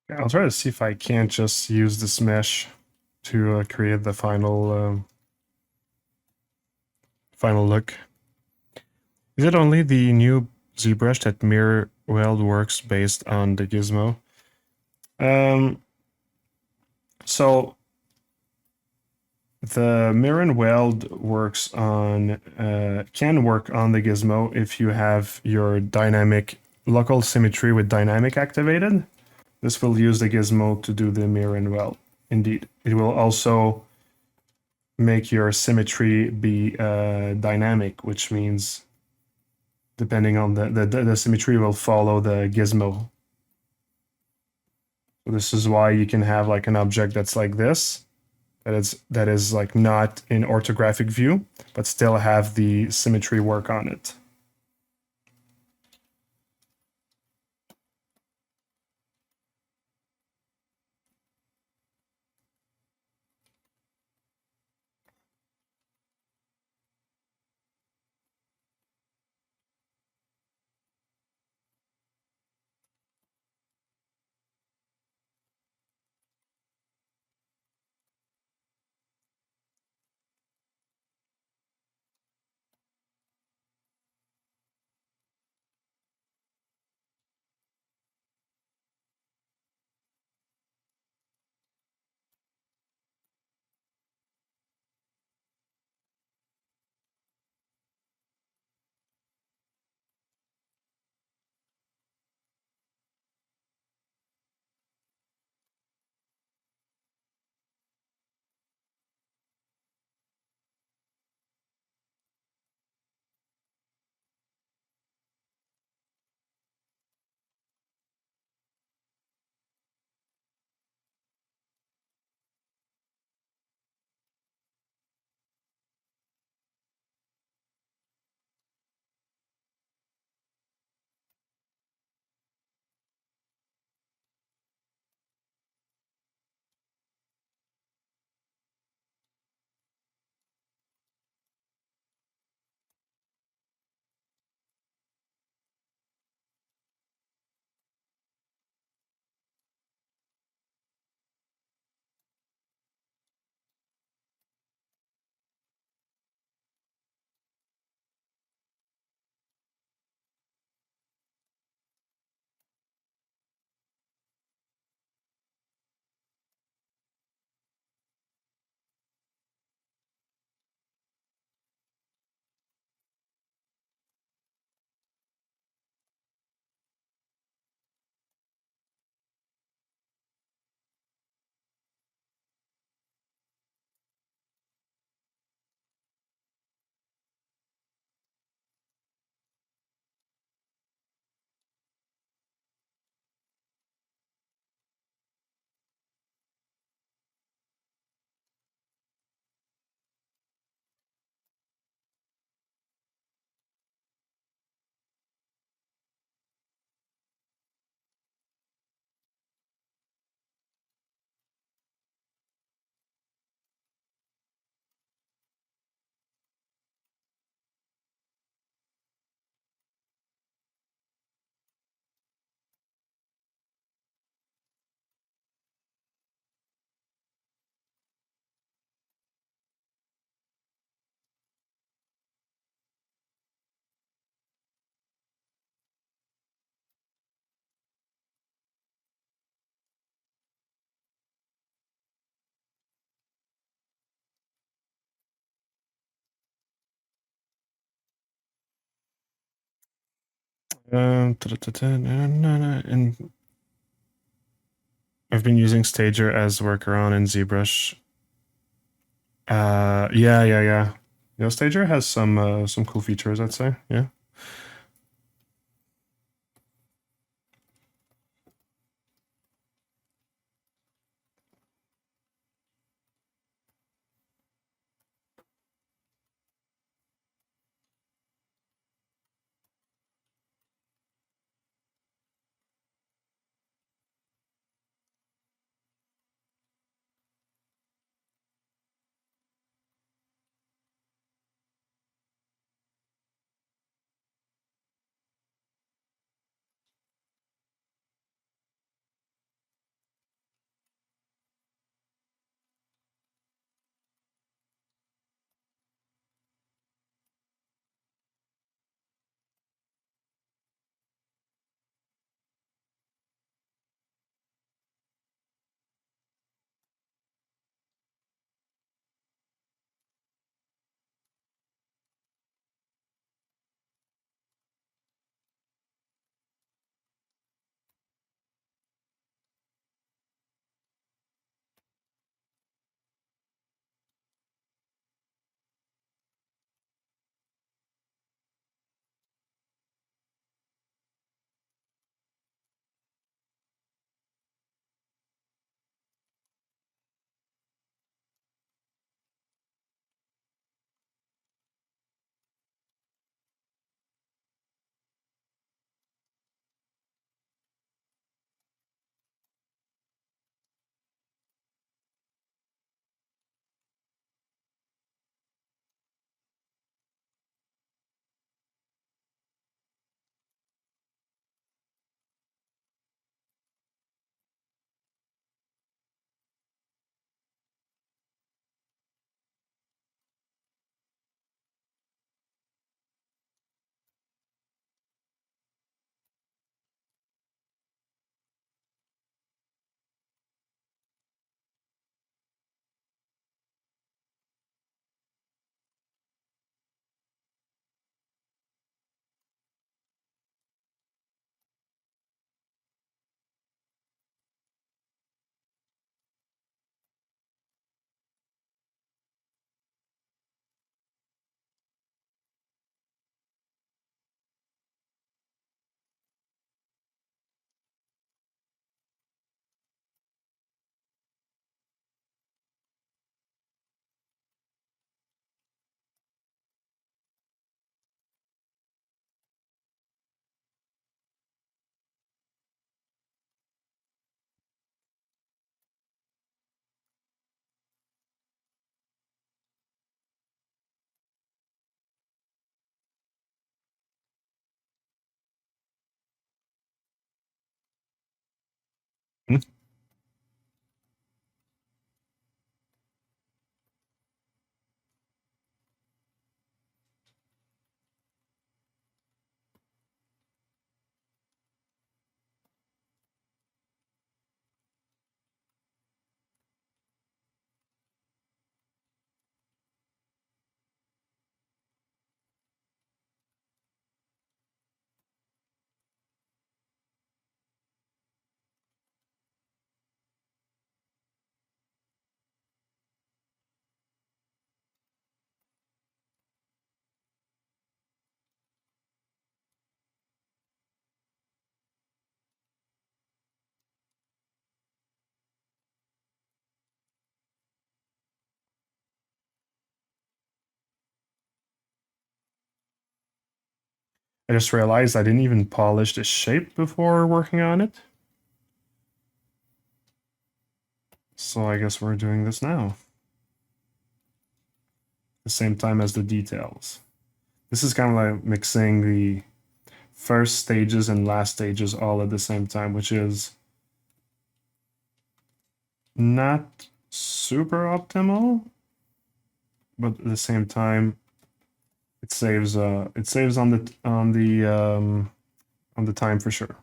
I'll try to see if I can't just use this mesh to create the final look. Is it only the new ZBrush that mirror weld works based on the gizmo? So the mirror and weld works on can work on the gizmo if you have your dynamic local symmetry with dynamic activated. This will use the gizmo to do the mirror and weld. Indeed, it will also make your symmetry be dynamic, which means depending on the symmetry will follow the gizmo. So this is why you can have like an object that's like this, that is like not in orthographic view, but still have the symmetry work on it. And I've been using Stager as workaround in ZBrush. Yeah. You know, Stager has some cool features, I'd say. Yeah. Hmm. I just realized I didn't even polish the shape before working on it. So I guess we're doing this now. The same time as the details. This is kind of like mixing the first stages and last stages all at the same time, which is not super optimal, but at the same time it saves on the time for sure.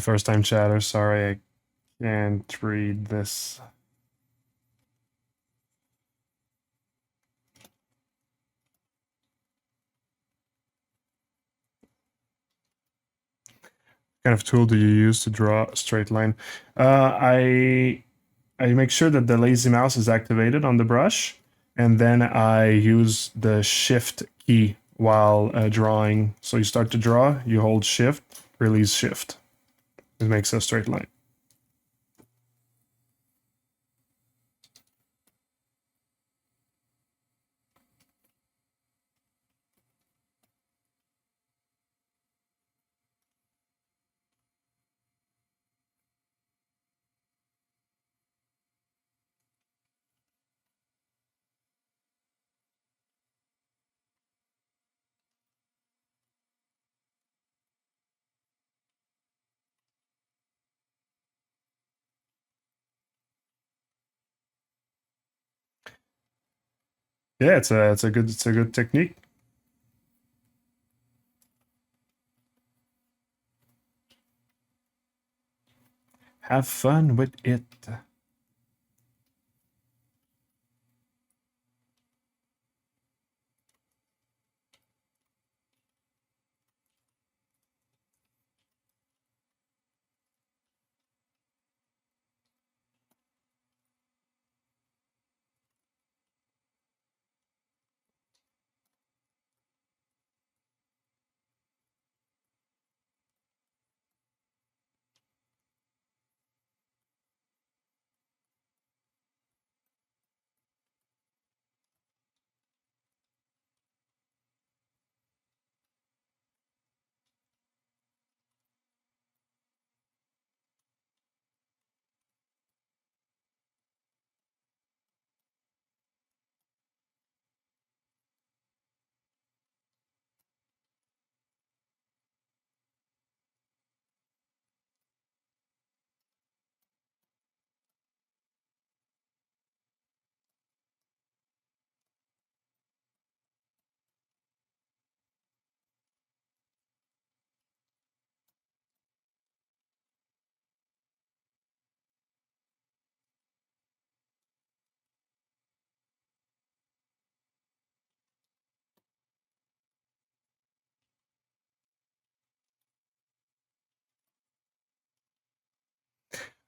First time chatter, sorry, I can't read this. What kind of tool do you use to draw a straight line? I make sure that the lazy mouse is activated on the brush, and then I use the shift key while drawing. So you start to draw, you hold shift, release shift. It makes a straight line. Yeah, it's a good technique. Have fun with it.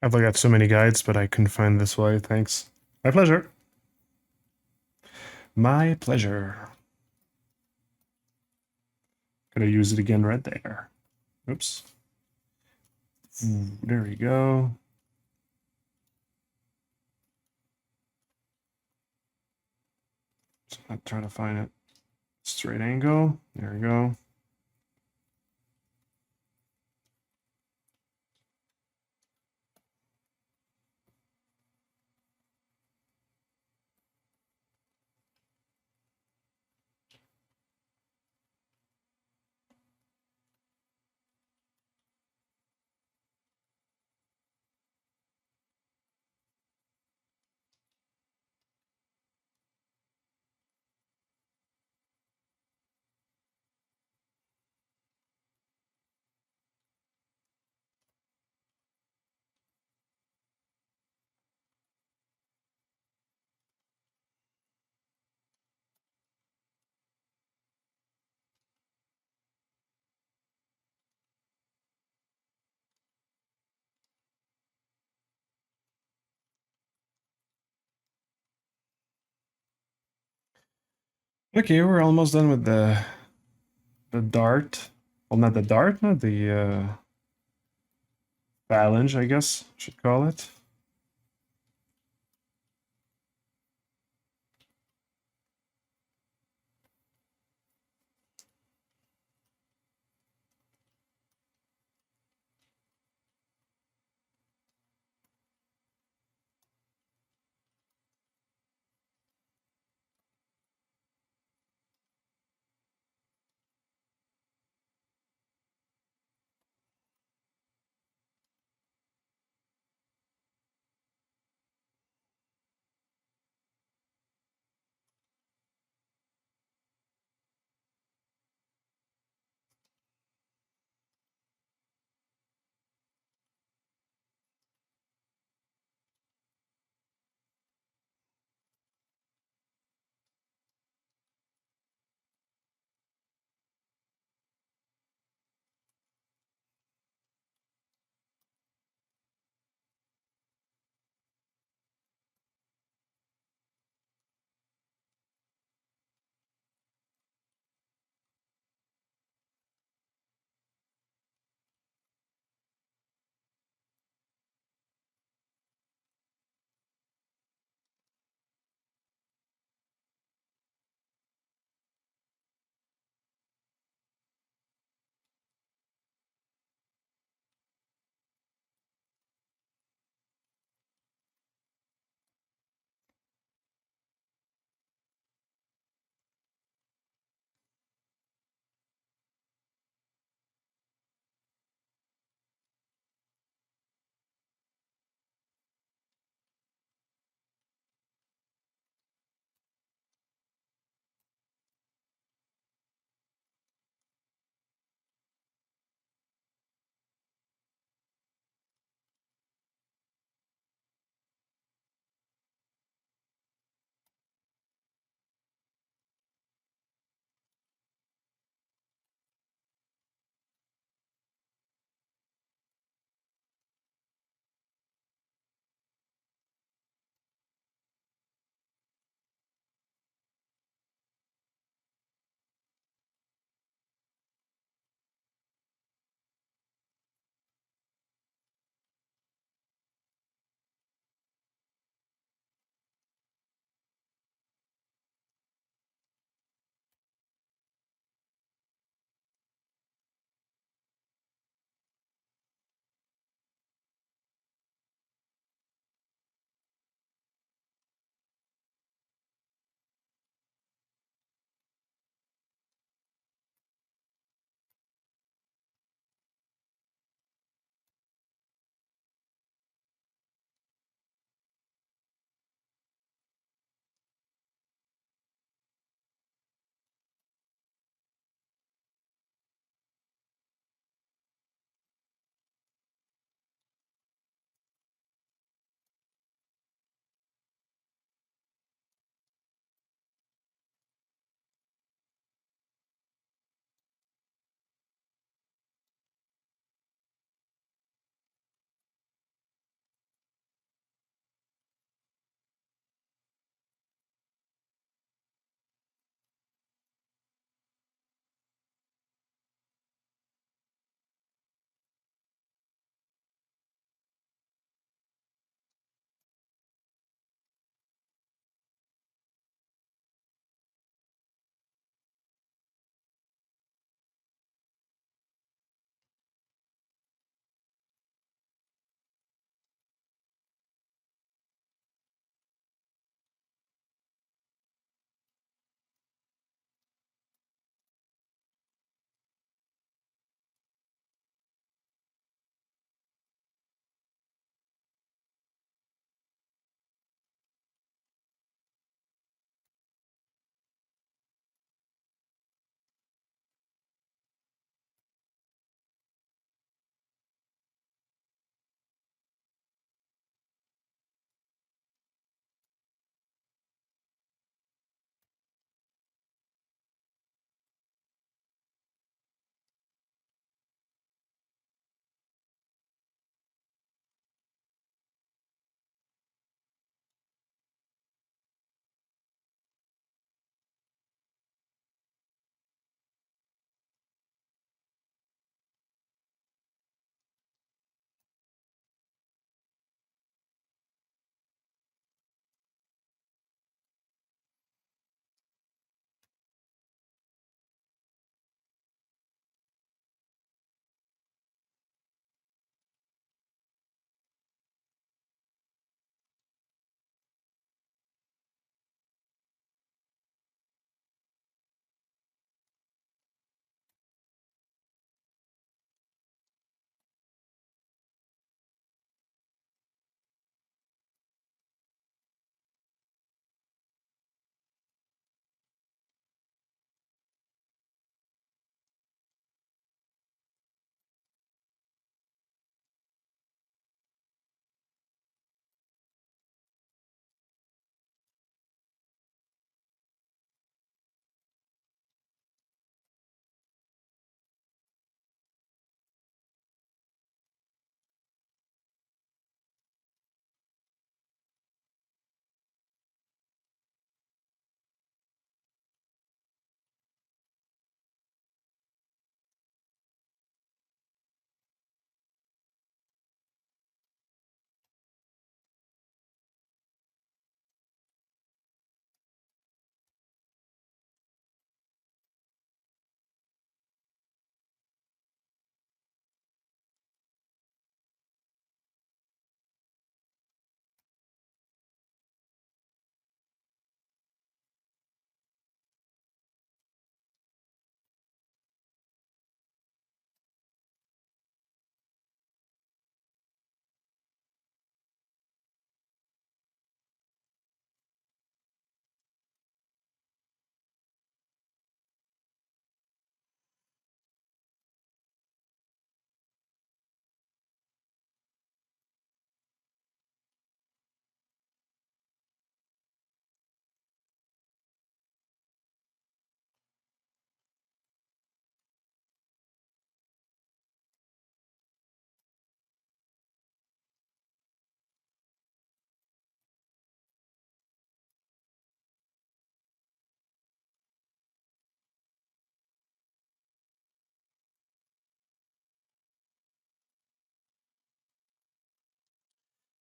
I've looked at so many guides, but I couldn't find this way. Thanks. My pleasure. My pleasure. Gotta use it again right there. Oops. There we go. So I'm trying to find it. Straight angle. There we go. Okay, we're almost done with the dart. Well, not the dart, not the phalange, I guess should call it.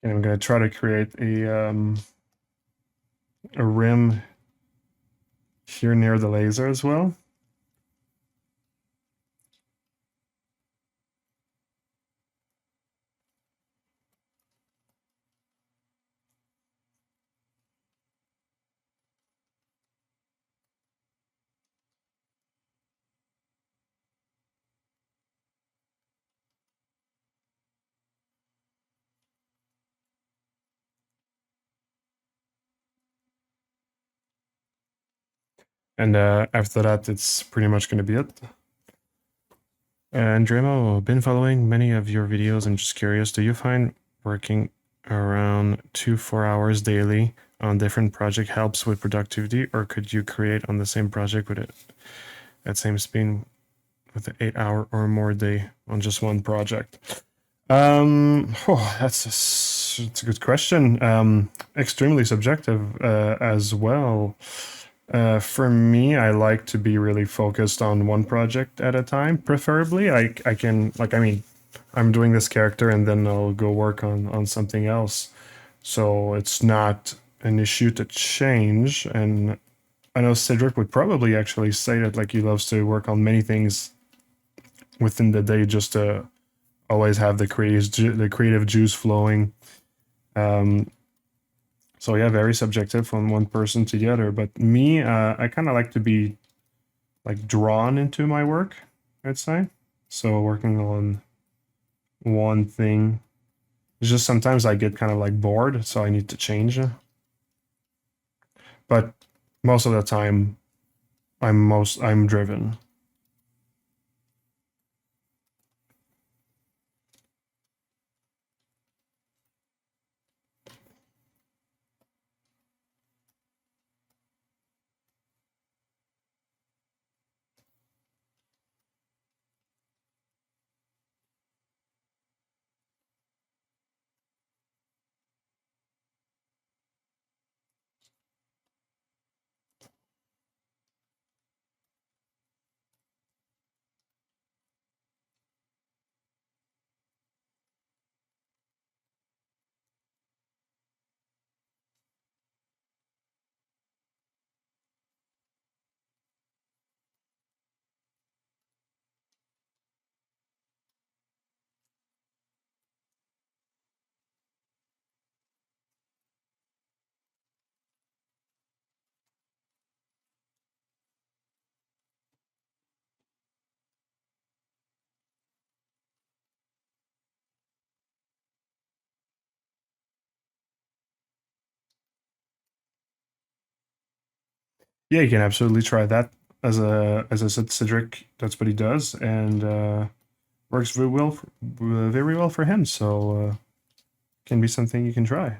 And I'm going to try to create a rim here near the laser as well. And after that, it's pretty much going to be it. Andremo, been following many of your videos and just curious, do you find working around 2-4 hours daily on different project helps with productivity, or could you create on the same project with it at same speed with an 8 hour or more day on just one project? That's a good question. Extremely subjective as well. For me, I like to be really focused on one project at a time. Preferably, I can like I mean, I'm doing this character and then I'll go work on something else. So it's not an issue to change. And I know Cedric would probably actually say that like he loves to work on many things within the day just to always have the creative juice flowing. Um, so yeah, very subjective from one person to the other. But me, I kind of like to be like drawn into my work, I'd say. So working on one thing. It's just sometimes I get kind of like bored, so I need to change. But most of the time, I'm driven. Yeah, you can absolutely try that. As I said, Cedric, that's what he does, and works very well for him. So can be something you can try.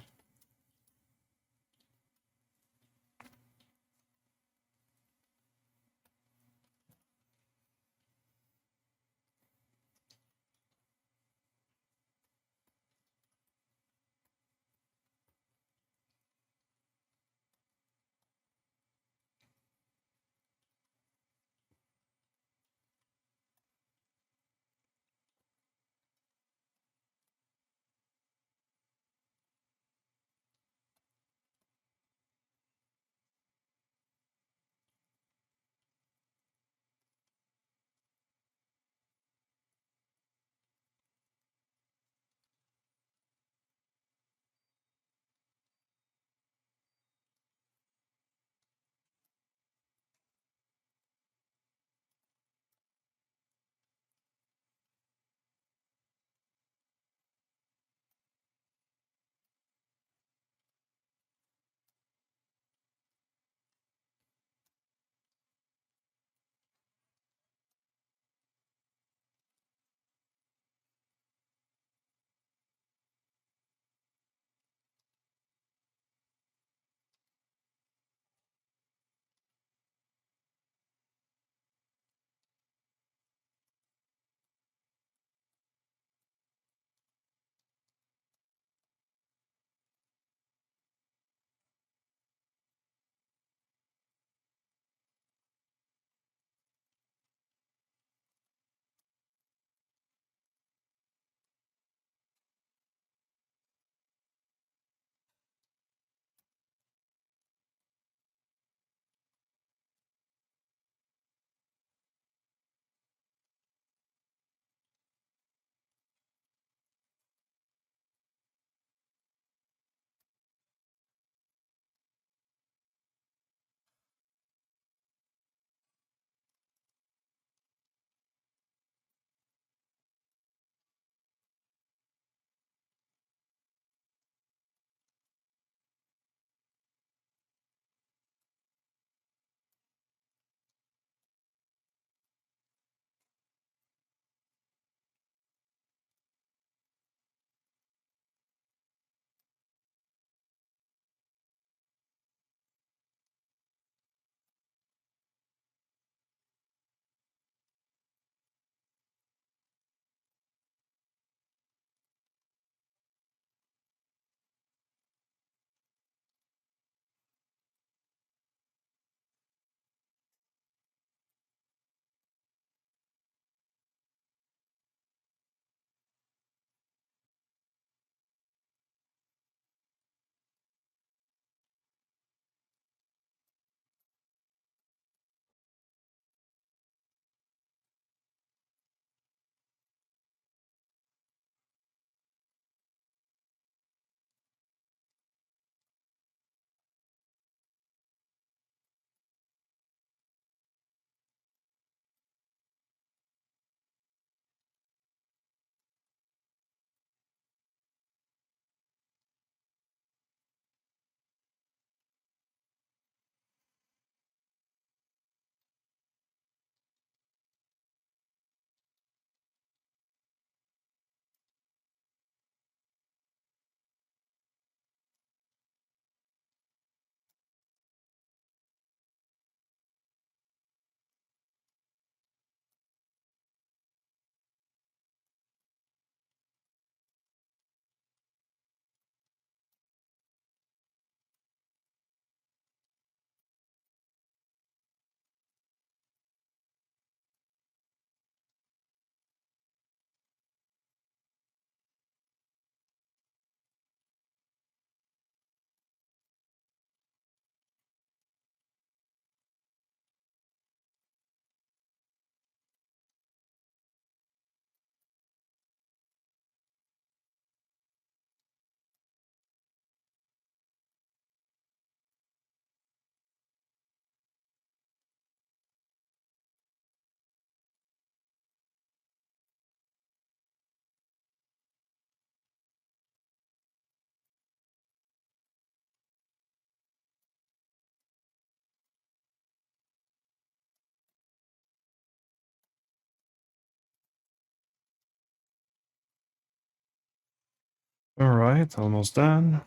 All right, almost done.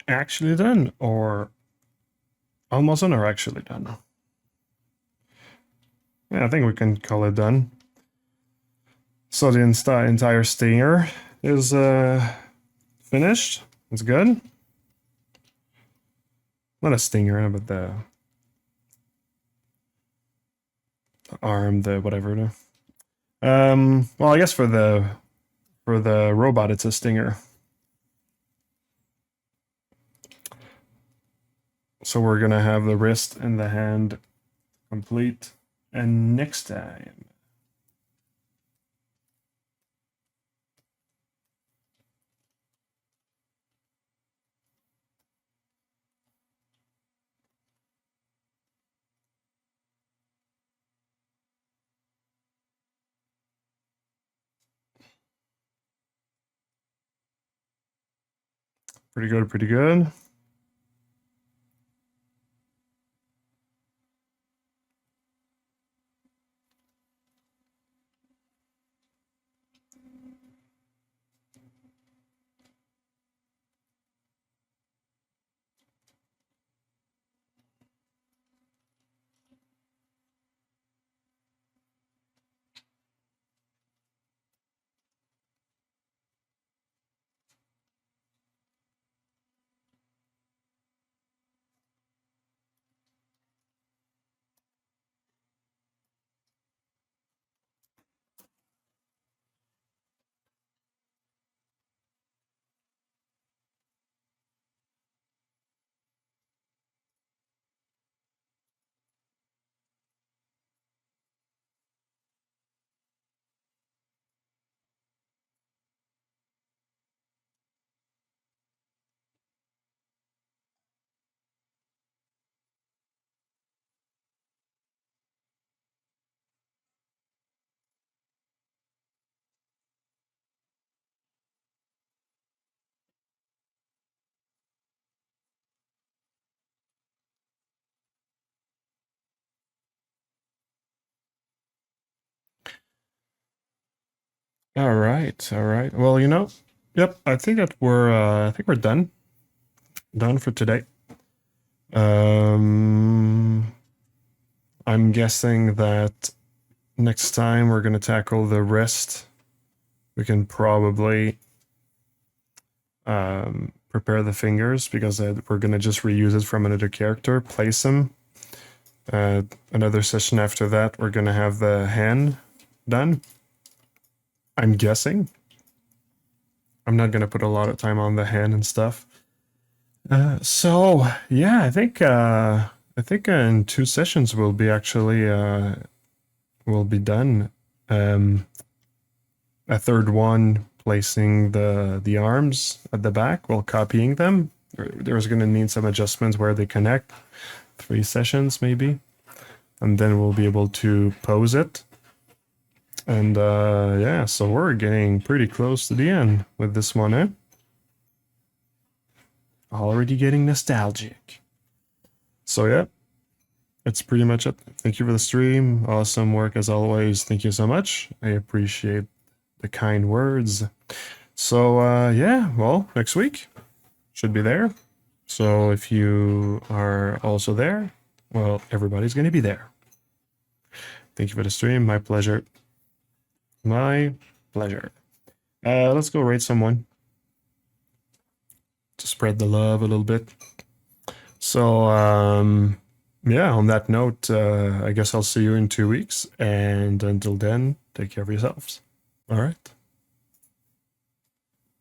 Actually done, or almost done, or actually done. Yeah, I think we can call it done. So the entire stinger is finished. It's good. Not a stinger, but the arm, the whatever. Well, I guess for the robot, it's a stinger. So we're gonna have the wrist and the hand complete. And next time. Pretty good, pretty good. All right, all right. Well, yep. I think that we're done. Done for today. Um, I'm guessing that next time we're gonna tackle the wrist. We can probably prepare the fingers because we're gonna just reuse it from another character. Place them. Another session after that, we're gonna have the hand done. I'm guessing. I'm not gonna put a lot of time on the hand and stuff. So yeah, I think in 2 sessions we'll be actually will be done. A third one placing the arms at the back while copying them. There's gonna need some adjustments where they connect. 3 sessions maybe, and then we'll be able to pose it. And yeah, so we're getting pretty close to the end with this one, eh? Already getting nostalgic. So yeah, that's pretty much it. Thank you for the stream. Awesome work as always. Thank you so much. I appreciate the kind words. So yeah, well, next week should be there. So if you are also there, well, everybody's going to be there. Thank you for the stream. My pleasure. My pleasure. Let's go rate someone to spread the love a little bit. So yeah, on that note, I guess I'll see you in 2 weeks. And until then, take care of yourselves. All right.